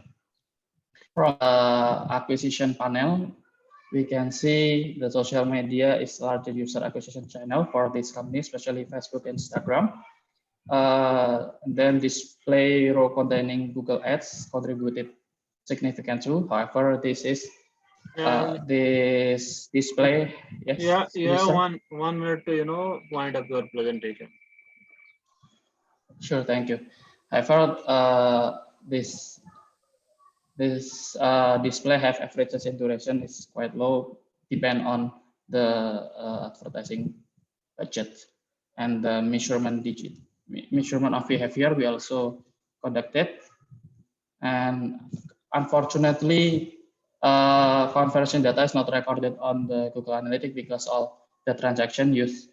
From acquisition panel, we can see the social media is larger user acquisition channel for this company, especially Facebook and Instagram. Then display row containing Google Ads contributed significant too. However, this is this display. Yes. Yeah. 1 minute to wind up your presentation. Sure, thank you. However, this display have average session duration is quite low, depend on the advertising budget and the measurement of behavior we also conducted. And unfortunately, conversion data is not recorded on the Google Analytics because all the transaction use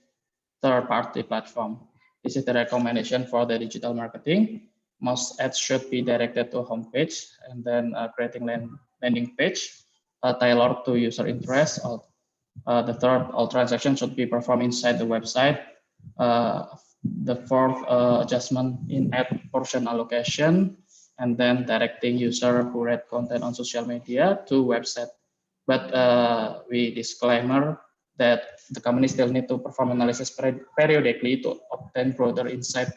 third-party platform. This is the recommendation for the digital marketing. Most ads should be directed to homepage and then creating landing page tailored to user interest. The third, all transactions should be performed inside the website. The fourth, adjustment in ad portion allocation, and then directing user who read content on social media to website. But we disclaimer that the company still need to perform analysis periodically to obtain broader insight.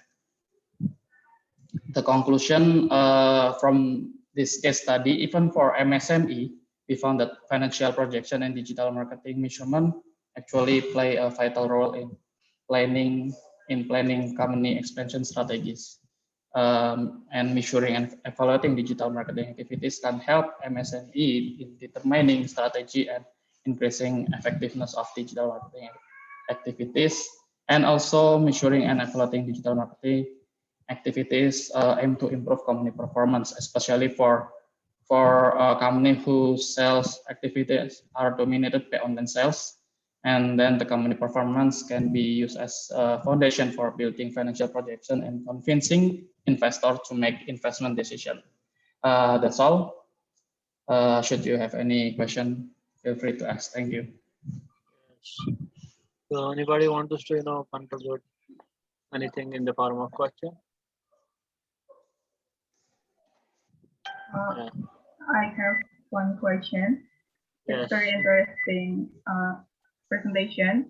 The conclusion from this case study, even for MSME, we found that financial projection and digital marketing measurement actually play a vital role in planning company expansion strategies. And measuring and evaluating digital marketing activities can help MSME in determining strategy and increasing effectiveness of digital marketing activities. And also measuring and evaluating digital marketing activities aim to improve company performance, especially for a company whose sales activities are dominated by online sales. And then the company performance can be used as a foundation for building financial projection and convincing investors to make investment decision. That's all. Should you have any question, feel free to ask. Thank you. So anybody want us to contribute anything in the form of question? Yeah. I have one question. Yes. It's very interesting presentation.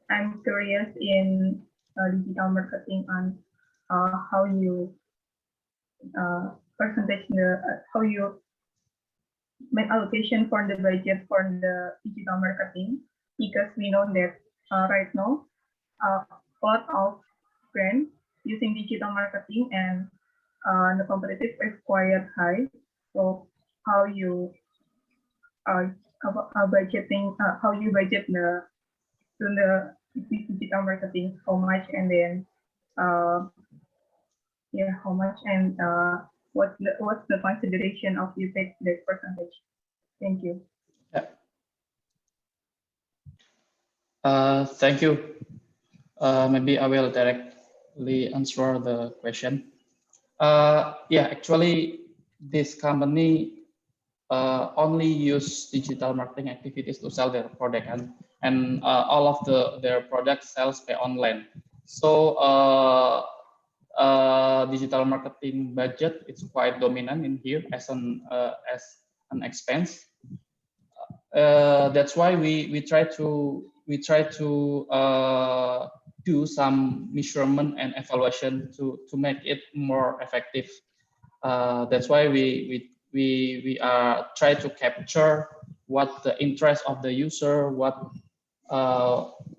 I'm curious in digital marketing on how you how you make allocation for the budget for the digital marketing, because we know that right now a lot of brands using digital marketing and the competitive is quite high. So how you budgeting how you budget the digital marketing, how much, and then how much, and what's the consideration of you take the percentage? Thank you. Thank you. Maybe I will directly answer the question. Actually, this company only use digital marketing activities to sell their product, and all of their product sales by online. So digital marketing budget is quite dominant in here as an expense. That's why we try to do some measurement and evaluation to make it more effective. That's why we try to capture what the interest of the user,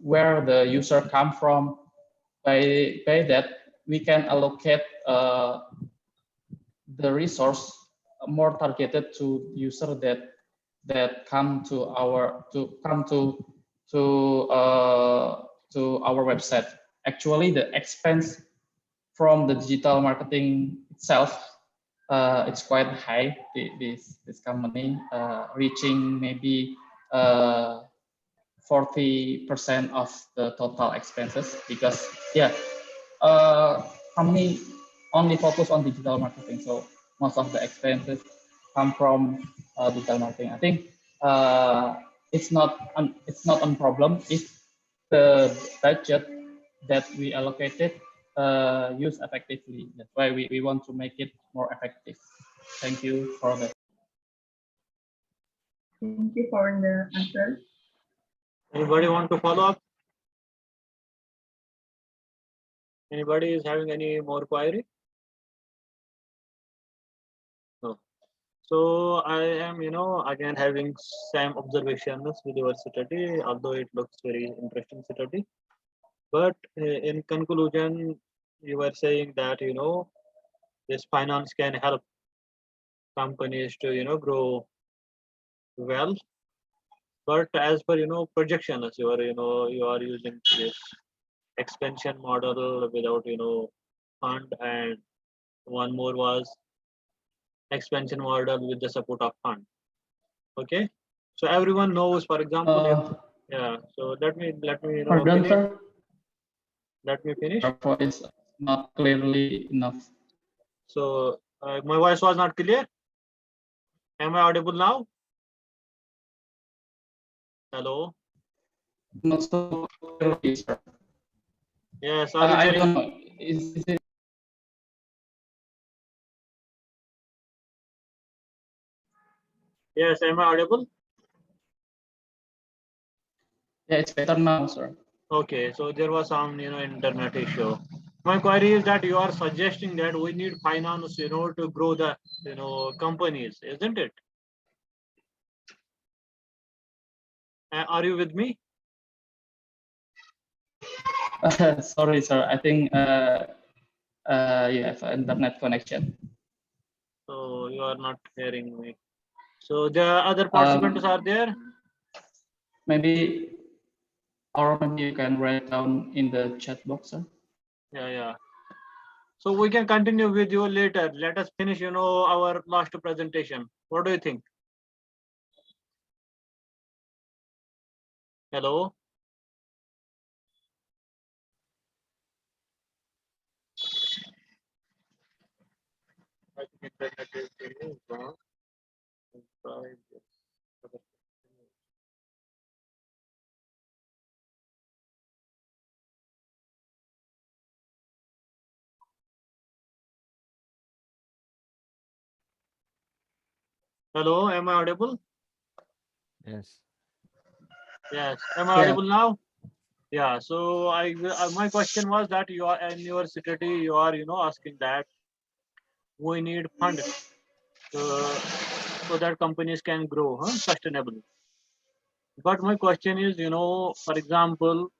where the user come from. By that, we can allocate the resource more targeted to user that come to our website. Actually, the expense from the digital marketing itself, it's quite high. This company reaching maybe 40% of the total expenses, because company only focus on digital marketing, so most of the expenses come from digital marketing. I think it's not a problem if the budget that we allocated used effectively. That's why we want to make it more effective. Thank you for that. Thank you for the answer. Anybody want to follow up? Anybody is having any more query? No. So I am, again having some observations with your study, although it looks very interesting study. But in conclusion, you were saying that, this finance can help companies to, grow well. But as per, projections, you are using this expansion model without, fund, and one more was expansion model with the support of fund. Okay. So everyone knows, for example, so let me Pardon, finish. sir. Let me finish. Your voice not clearly enough. So my voice was not clear. Am I audible now? Hello. Not so clearly, sir. Yes. I don't know. Is it? Yes. Am I audible? Yeah, it's better now, sir. Okay. So there was some internet issue. My query is that you are suggesting that we need finance, to grow the companies, isn't it? Are you with me? Sorry, sir. I think you have an internet connection. So you are not hearing me. So the other participants are there? Maybe, or maybe you can write down in the chat box, sir. Yeah. So we can continue with you later. Let us finish, our last presentation. What do you think? Hello? I think internet is very wrong. Try this. Hello, am I audible? Yes. Yes. Am I Yeah. audible now? Yeah. So my question was that you are in your city, you are, asking that we need funds so that companies can grow sustainably. But my question is, for example,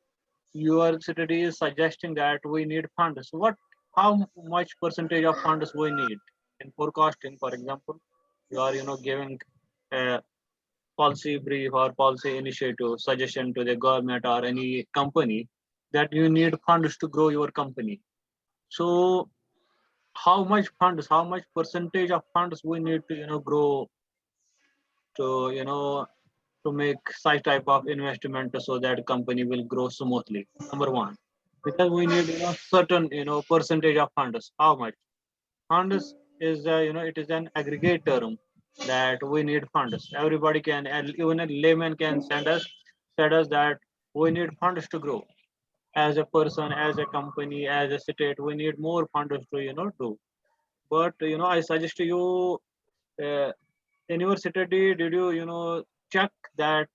your city is suggesting that we need funds. How much percentage of funds we need in forecasting, for example, you are, giving a policy brief or policy initiative suggestion to the government or any company that you need funds to grow your company. So how much funds, how much percentage of funds we need to, grow to, to make such type of investment so that company will grow smoothly. Number one, because we need certain percentage of funds. How much funds is it is an aggregate term that we need funds. Everybody can, and even a layman can said us that we need funds to grow. As a person, as a company, as a state, we need more funds to do. But I suggest you uh, in your city, did you check that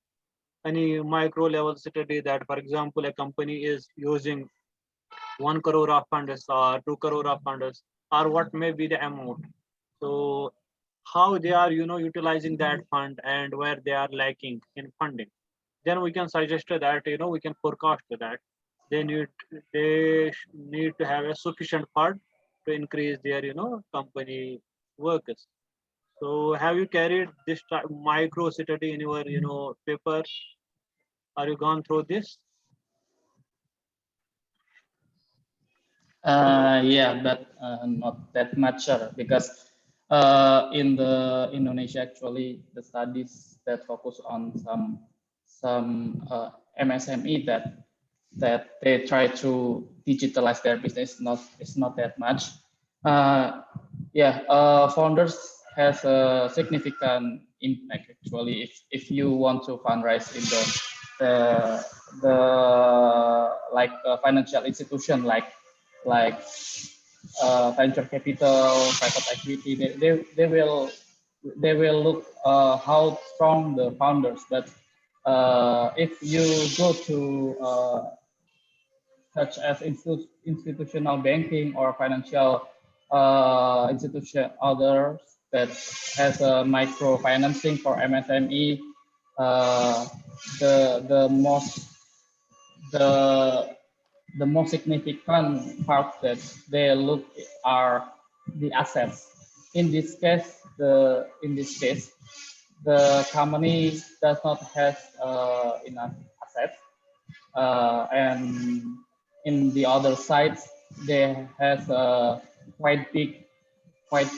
any micro level study that, for example, a company is using 1 crore of funds or 2 crore of funds or what may be the amount. So how they are, utilizing that fund and where they are lacking in funding. Then we can suggest that, we can forecast that they need to have a sufficient fund to increase their, company workers. So have you carried this micro study in your, paper? Are you gone through this? Yeah, but not that much, sir, because in the Indonesia, actually, the studies that focus on some MSME that they try to digitalize their business, it's not that much. Founders has a significant impact actually. If you want to fundraise in the like financial institution like venture capital, private equity, they will look how strong the founders. But if you go to such as institutional banking or financial institution, others that has a microfinancing for MSME, uh, the most the the most significant part that they look are the assets. In this case, the company does not have enough assets, and in the other side, they has a quite big, quite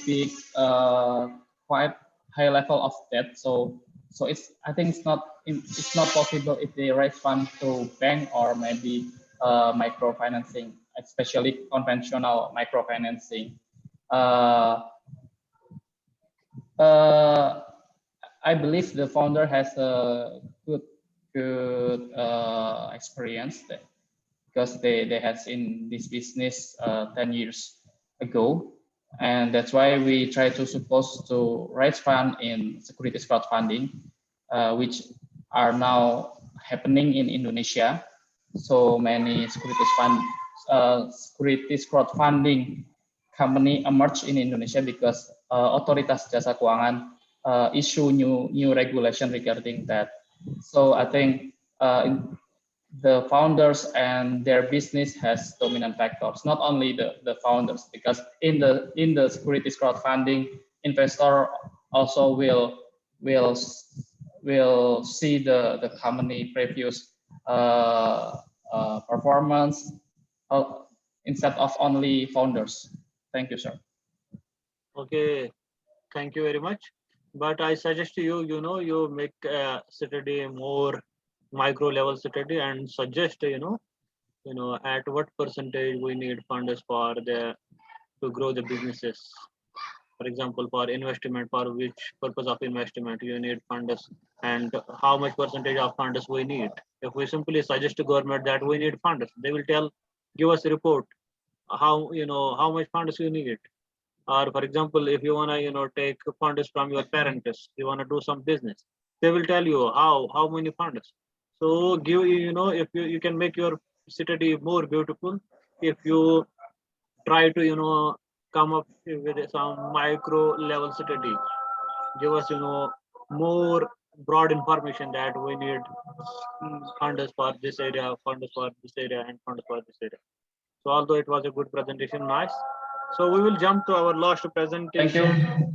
high level of debt. So I think it's not possible if they raise funds to bank or maybe microfinancing, especially conventional microfinancing. I believe the founder has a good experience there, because they had in this business 10 years ago. And that's why we try to suppose to raise fund in securities crowdfunding, which are now happening in Indonesia. So many securities crowdfunding company emerge in Indonesia because Otoritas Jasa Keuangan issue new regulation regarding that. So I think the founders and their business has dominant factors, not only the founders, because in the securities crowdfunding, investor also will will see the company previous performance uh, instead of only founders. Thank you, sir. Okay, thank you very much. But I suggest you, you make study more micro level study and suggest, at what percentage we need funds for the to grow the businesses. For example, for investment, for which purpose of investment you need funds, and how much percentage of funds we need. If we simply suggest to government that we need funds, they will tell, give us a report how how much funds you need. Or for example, if you wanna take funds from your parents, you wanna do some business, they will tell you how many funds. So give if you can make your city more beautiful if you try to come up with some micro level study, give us more broad information that we need funders for this area, funders for this area, and funders for this area. So although it was a good presentation, nice. So we will jump to our last Thank you. presentation.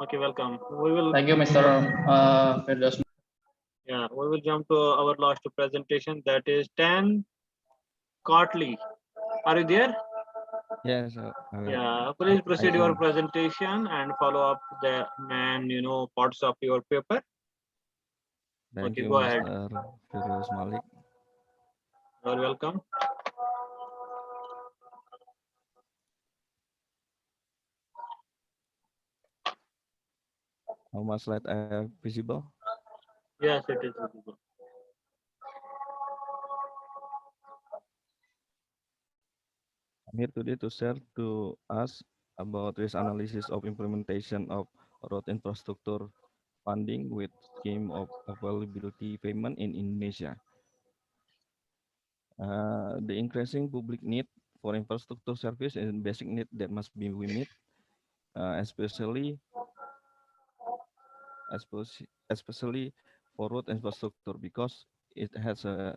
Okay, welcome. We will Thank you, Mr. Firdous. yeah, we will jump to our last presentation, that is 10 Cartley. Are you there? Yes, I will. Yeah, please I proceed your am. presentation and follow up the man, parts of your paper. Thank Okay, you, go ahead. Mr. Firdous Malik. You're welcome. How much slide I have visible? Yes, it is visible. I'm here today to share to us about risk analysis of implementation of road infrastructure funding with scheme of availability payment in Indonesia. The increasing public need for infrastructure service and basic need that must be we meet, especially for road infrastructure because it has a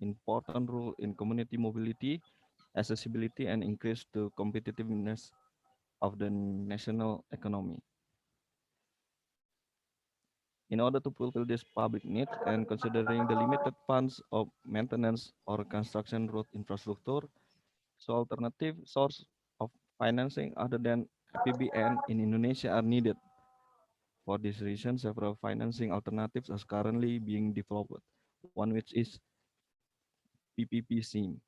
important role in community mobility, accessibility, and increase the competitiveness of the national economy. In order to fulfill this public need and considering the limited funds of maintenance or construction road infrastructure, so alternative source of financing other than APBN in Indonesia are needed. For this reason, several financing alternatives are currently being developed, one which is PPP SIM.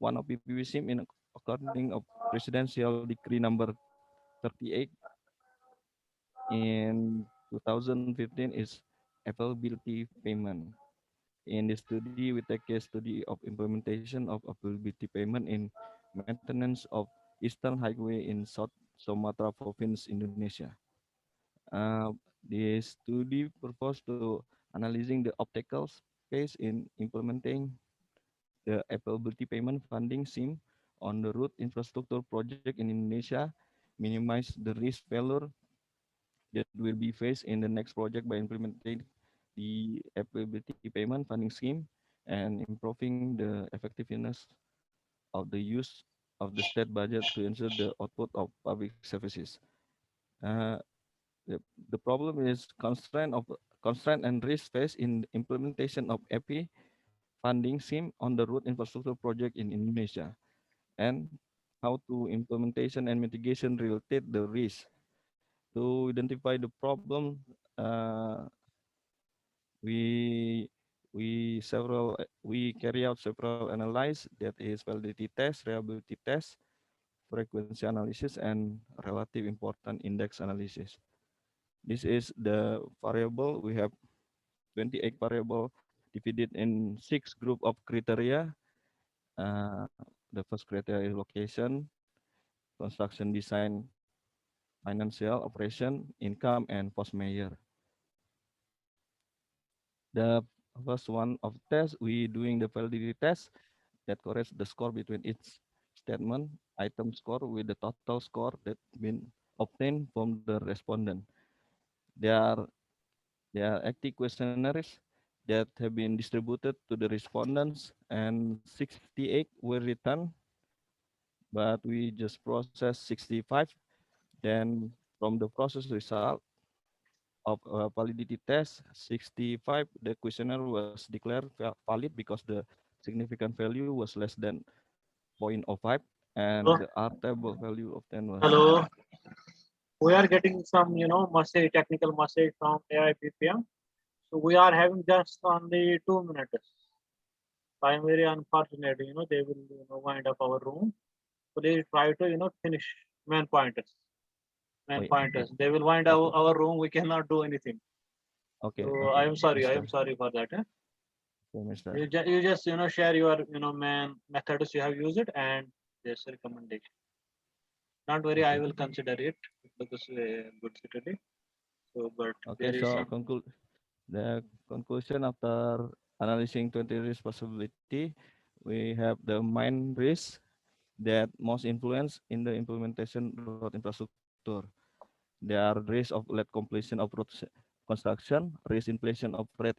One of PPP SIM in according of Presidential Decree number 38 in 2015 is availability payment. In this study, we take a study of implementation of availability payment in maintenance of Eastern Highway in South Sumatra Province, Indonesia. Uh, this study proposed to analyzing the obstacles faced in implementing the availability payment funding scheme on the road infrastructure project in Indonesia, minimize the risk failure that will be faced in the next project by implementing the availability payment funding scheme and improving the effectiveness of the use of the state budget to ensure the output of public services. Uh, the problem is constraint and risk faced in implementation of AP funding scheme on the road infrastructure project in Indonesia, and how to implementation and mitigation related the risk. To identify the problem, uh, we we carry out several analysis, that is validity test, reliability test, frequency analysis, and relative important index analysis. This is the variable. We have 28 variable divided in 6 group of criteria. The first criteria is location, construction design, financial, operation, income, and post measure. The first one of test, we doing the validity test that corrects the score between each statement, item score with the total score that been obtained from the respondent. There are There are active questionnaires that have been distributed to the respondents, and 68 were returned, but we just processed 65. Then from the process result of a validity test, 65, the questionnaire was declared valid because the significant value was less than 0.05 and Oh, the R table value of 10 was. hello. We are getting some, message, technical message from AIPPM. So we are having just only 2 minutes. I'm very unfortunate, they will, wind up our room. Please try to, finish main pointers. Main Wait, pointers. They will wind okay, our room. We cannot do anything. okay, So okay, I am sorry. I Mister. am sorry for that. Eh? Okay, Mister. You just, share your, main methods you have used it and this recommendation. Not worry. I Okay, will consider it because good today. So, but okay. there is So some. the conclusion after analyzing 20 risk possibility, we have the main risk that most influence in the implementation road infrastructure. There are risk of late completion of road construction, risk inflation of rate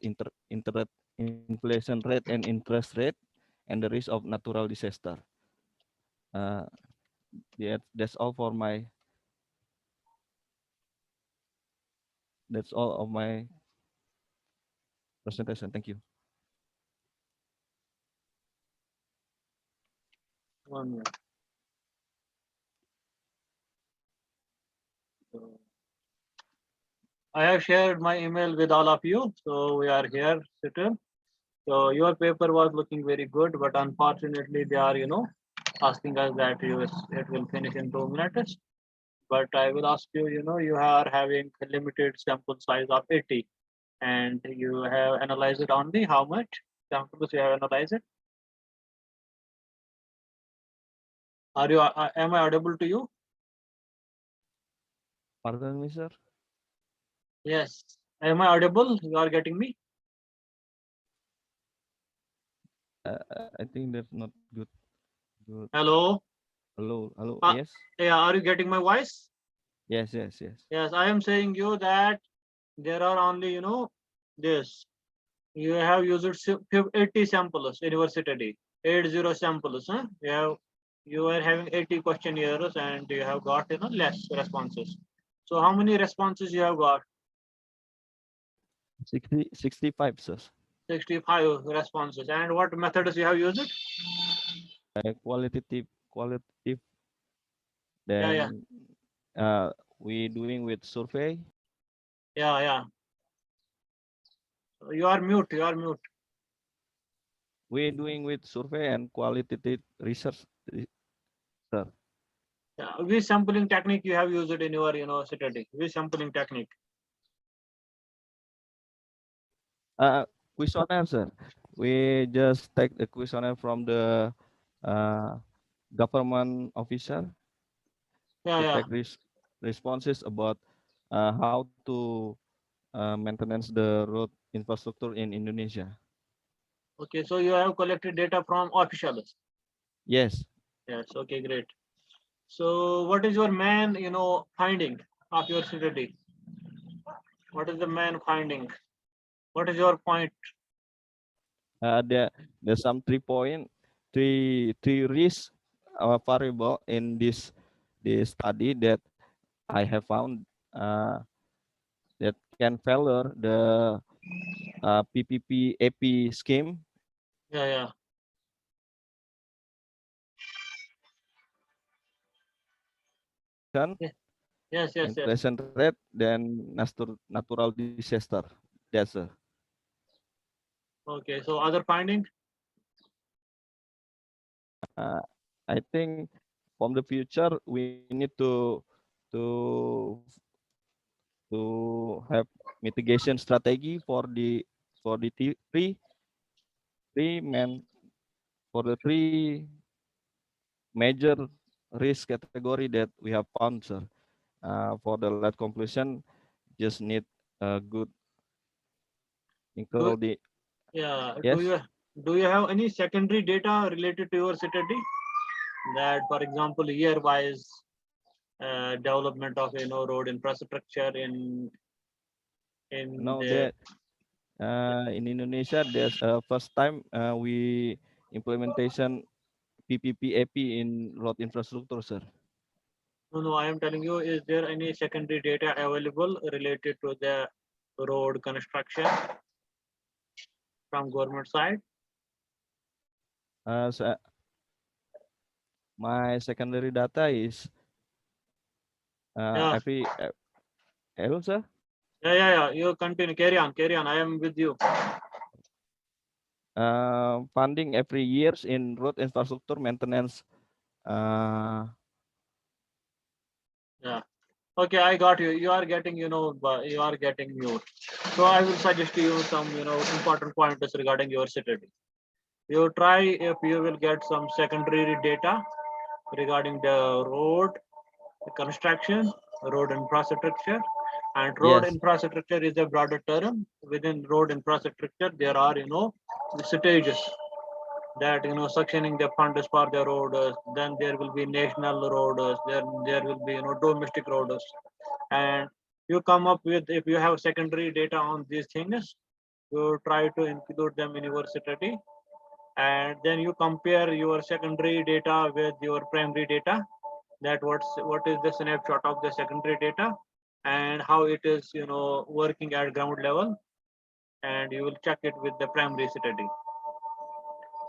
inflation rate and interest rate, and the risk of natural disaster. Uh, that's all for my. That's all of my presentation. Thank you. 1 minute. So, I have shared my email with all of you. So we are here, Sitter. So your paper was looking very good, but unfortunately they are, asking us that it will finish in 2 minutes. But I will ask you, you are having a limited sample size of 80 and you have analyzed it only how much samples you have analyzed it? Am I audible to you? Pardon me, sir. Yes. Am I audible? You are getting me? I think that's not good. Good. Hello? Hello, hello. Uh, Yes, yeah, are you getting my voice? yes, yes, yes. Yes, I am saying you that there are only, this. You have used 80 samples in your study. 80 samples. Huh? You are having 80 questionnaires and you have got less responses. So how many responses you have got? 65, sir. 65 responses. And what methods you have used it? Qualitative. Yeah, yeah, Then we doing with survey. yeah, yeah. You are mute. You are mute. We doing with survey and qualitative research, sir. Yeah. Which sampling technique you have used it in your study? Which sampling technique? Questionnaire, sir. We just take the questionnaire from the uh, government officer Yeah, to yeah. take responses about how to maintenance the road infrastructure in Indonesia. Okay, so you have collected data from officials. Yes. Yes. Okay, great. So what is your main, finding of your study? What is the main finding? What is your point? There's some 3 risk variable in this study that I have found that can failure the PPP AP scheme Yeah, yeah. kan Yes, yes, yes. inflation rate dan natural disaster. That's Okay, so other finding? I think from the future we need to have mitigation strategy for the three main for the three major risk category that we have found, sir. For the last conclusion, just need a good Do, include the yeah. yes. Do you have any secondary data related to your study? That, for example, year-wise development of road infrastructure in in No, the that in Indonesia, there's first time we implementation PPP-AP in road infrastructure, sir. no, I am telling you, is there any secondary data available related to the road construction from government side? So my secondary data is Yeah, every hello, sir. yeah. You continue, carry on. I am with you. Funding every years in road infrastructure maintenance. Yeah. Okay, I got you. You are getting, you are getting mute. So I will suggest you some, important pointers regarding your city. You try if you will get some secondary data regarding the road construction, road infrastructure, and road Yes, infrastructure is a broader term. Within road infrastructure, there are, stages that suctioning the funds for the roads. Then there will be national roads. Then there will be domestic roads, and you come up with, if you have secondary data on these things, you try to include them in your study, and then you compare your secondary data with your primary data, that what is the snapshot of the secondary data and how it is working at ground level, and you will check it with the primary study.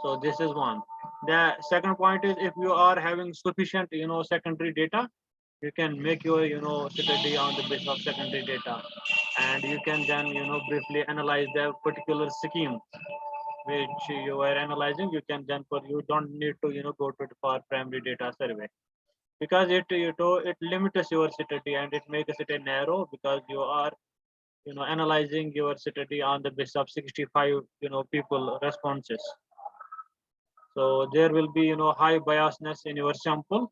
So this is one. The second point is, if you are having sufficient secondary data, you can make your study on the basis of secondary data, and you can then briefly analyze the particular scheme which you are analyzing. You can then, for you don't need to go to the for primary data survey, because it limits your study and it makes it a narrow, because you are analyzing your study on the basis of 65 people responses. So there will be high biasness in your sample.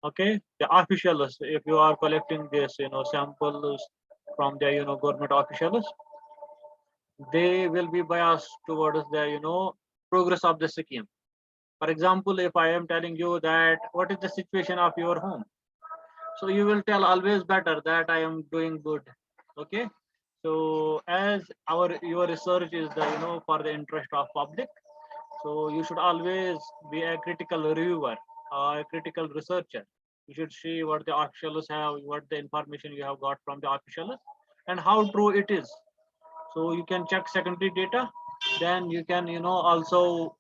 Okay, the officials, if you are collecting this samples from the government officials, they will be biased towards the progress of the scheme. For example, if I am telling you that what is the situation of your home, so you will tell always better that I am doing good. Okay, so as your research is the for the interest of public, so you should always be a critical reviewer or a critical researcher. You should see what the officials have, what the information you have got from the officials, and how true it is. So you can check secondary data. Then you can also,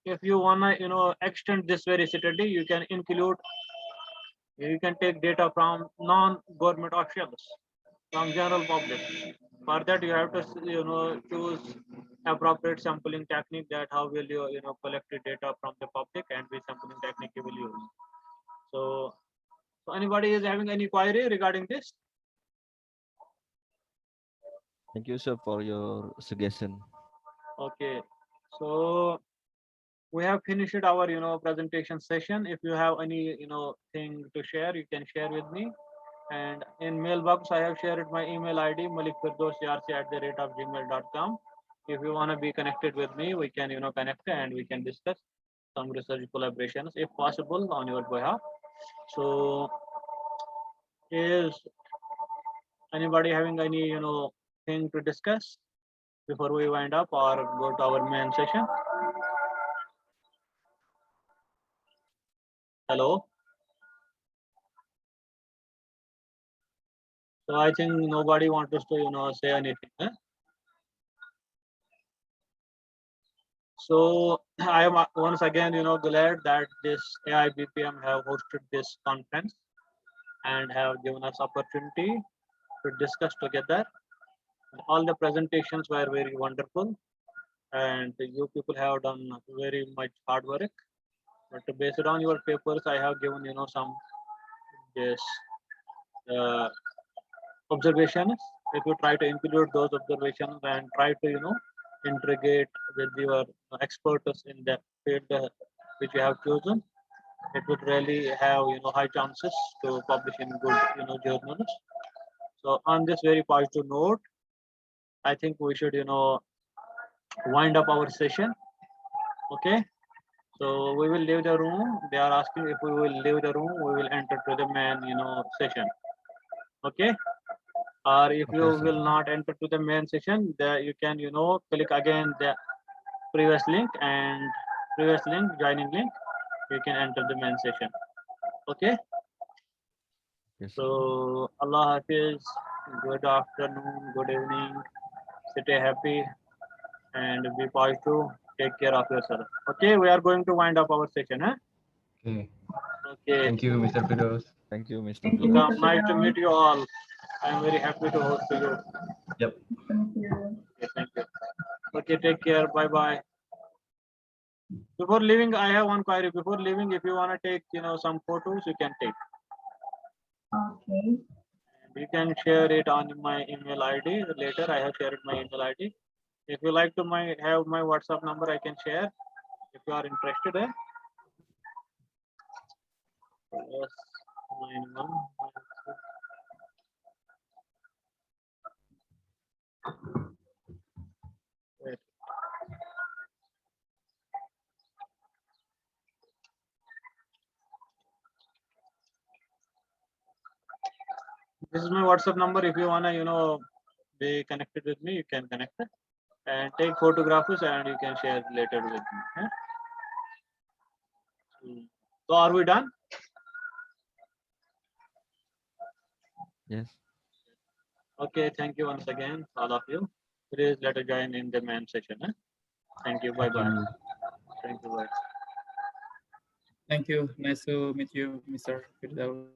if you wanna extend this very study, you can include, you can take data from non-government officials, from general public. For that, you have to choose appropriate sampling technique, that how will you collect the data from the public and which sampling technique you will use. So, so anybody is having any query regarding this? thank you, sir, for your suggestion. Okay, so we have finished our presentation session. If you have any thing to share, you can share with me. And in mailbox, I have shared my email ID, malikfirdosrc@gmail.com. If you want to be connected with me, we can connect and we can discuss some research collaborations if possible on your behalf. So is anybody having any thing to discuss before we wind up or go to our main session? Hello. So I think nobody wants us to say anything. Eh? So I am once again glad that this AIBPM have hosted this conference and have given us opportunity to discuss together. All the presentations were very wonderful, and you people have done very much hard work. But based on your papers, I have given some this uh, observations. If you try to include those observations and try to integrate with your experts in the field which you have chosen, it would really have high chances to publish in good journals. So on this very positive note, I think we should wind up our session. Okay, so we will leave the room. They are asking if we will leave the room. We will enter to the main session. Okay. Or if you Okay, sir. will not enter to the main session, there you can click again the previous link and previous link joining link. You can enter the main session. Okay. Yes, sir. So Allah Hafiz. Good afternoon. Good evening. Stay happy and be positive. Take care of yourself. Okay, we are going to wind up our session. Huh? Okay. Okay. Thank you, Mr. Firdous. Thank you, Mr. Thank you, Firdous. Welcome. Mr. Nice to Firdaus. meet you all. I'm very happy to host you. Yep. Thank you. Okay, thank you. Okay, take care. Bye bye. Before leaving, I have one query. Before leaving, if you want to take some photos, you can take. Okay. You can share it on my email ID later. I have shared my email ID. If you like to have my WhatsApp number, I can share. If you are interested, yes, 91. Wait. This is my WhatsApp number. If you wanna, be connected with me, you can connect it and take photographs and you can share later with me. So are we done? Yes. Okay, thank you once again, all of you. Please let us join in the main session. Thank you. Bye Thank bye. you. Thank you. Bye. Thank you. Nice to meet you, Mr. Firdaus.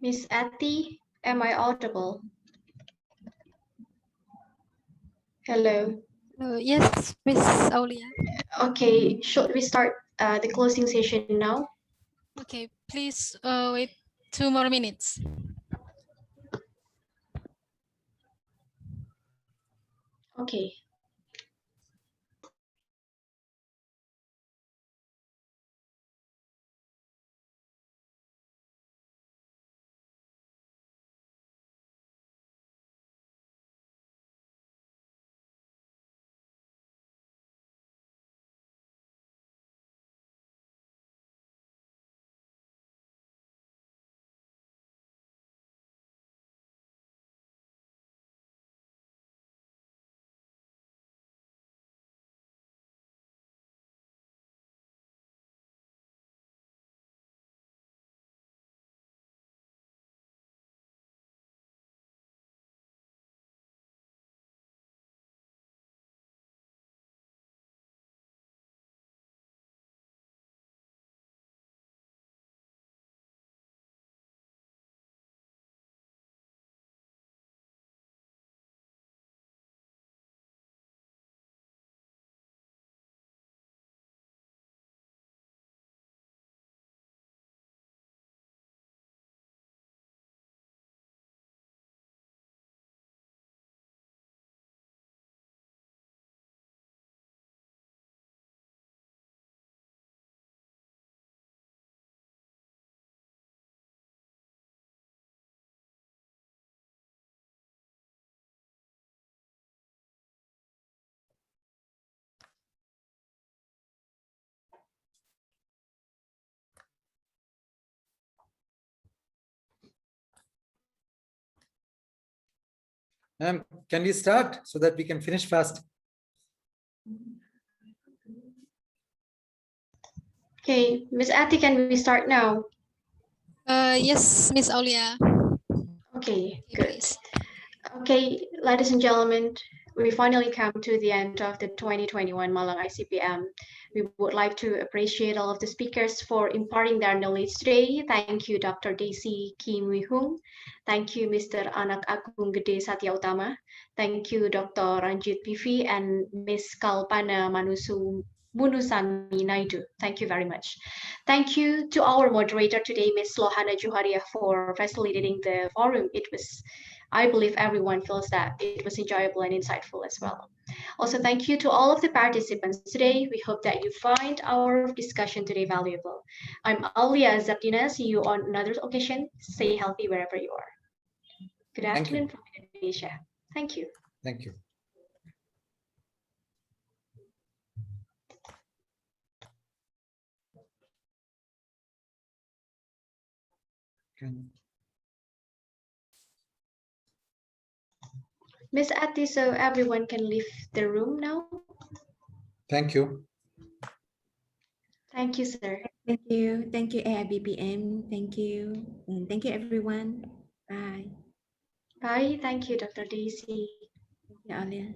Miss Ati, am I audible? Hello. Yes, Miss Aulia. Okay, should we start the closing session now? Okay, please wait 2 more minutes. Okay. Can we start so that we can finish fast? Okay, Miss Ati, can we start now? Yes, Miss Aulia. Okay, Okay, good. please. Okay, ladies and gentlemen, we finally come to the end of the 2021 Malang ICPM. We would like to appreciate all of the speakers for imparting their knowledge today. Thank you, Dr. Desi Kim Wee Hung. Thank you, Mr. Anak Agung Gede Satya Utama. Thank you, Dr. Ranjit PV and Ms. Kalpana Munusami Naidu. Thank you very much. Thank you to our moderator today, Ms. Lohana Juharia, for facilitating the forum. It was, I believe everyone feels that it was enjoyable and insightful as well. Also, thank you to all of the participants today. We hope that you find our discussion today valuable. I'm Aulia Zabdina. See you on another occasion. Stay healthy wherever you are. Good afternoon from Indonesia. Thank you. Thank you. Miss Ati, so everyone can leave the room now. Thank you. Thank you, sir. Thank you. Thank you, AIBPM. Thank you. And thank you, everyone. Bye. Bye. Thank you, Dr. Daisy. Thank you, Alia.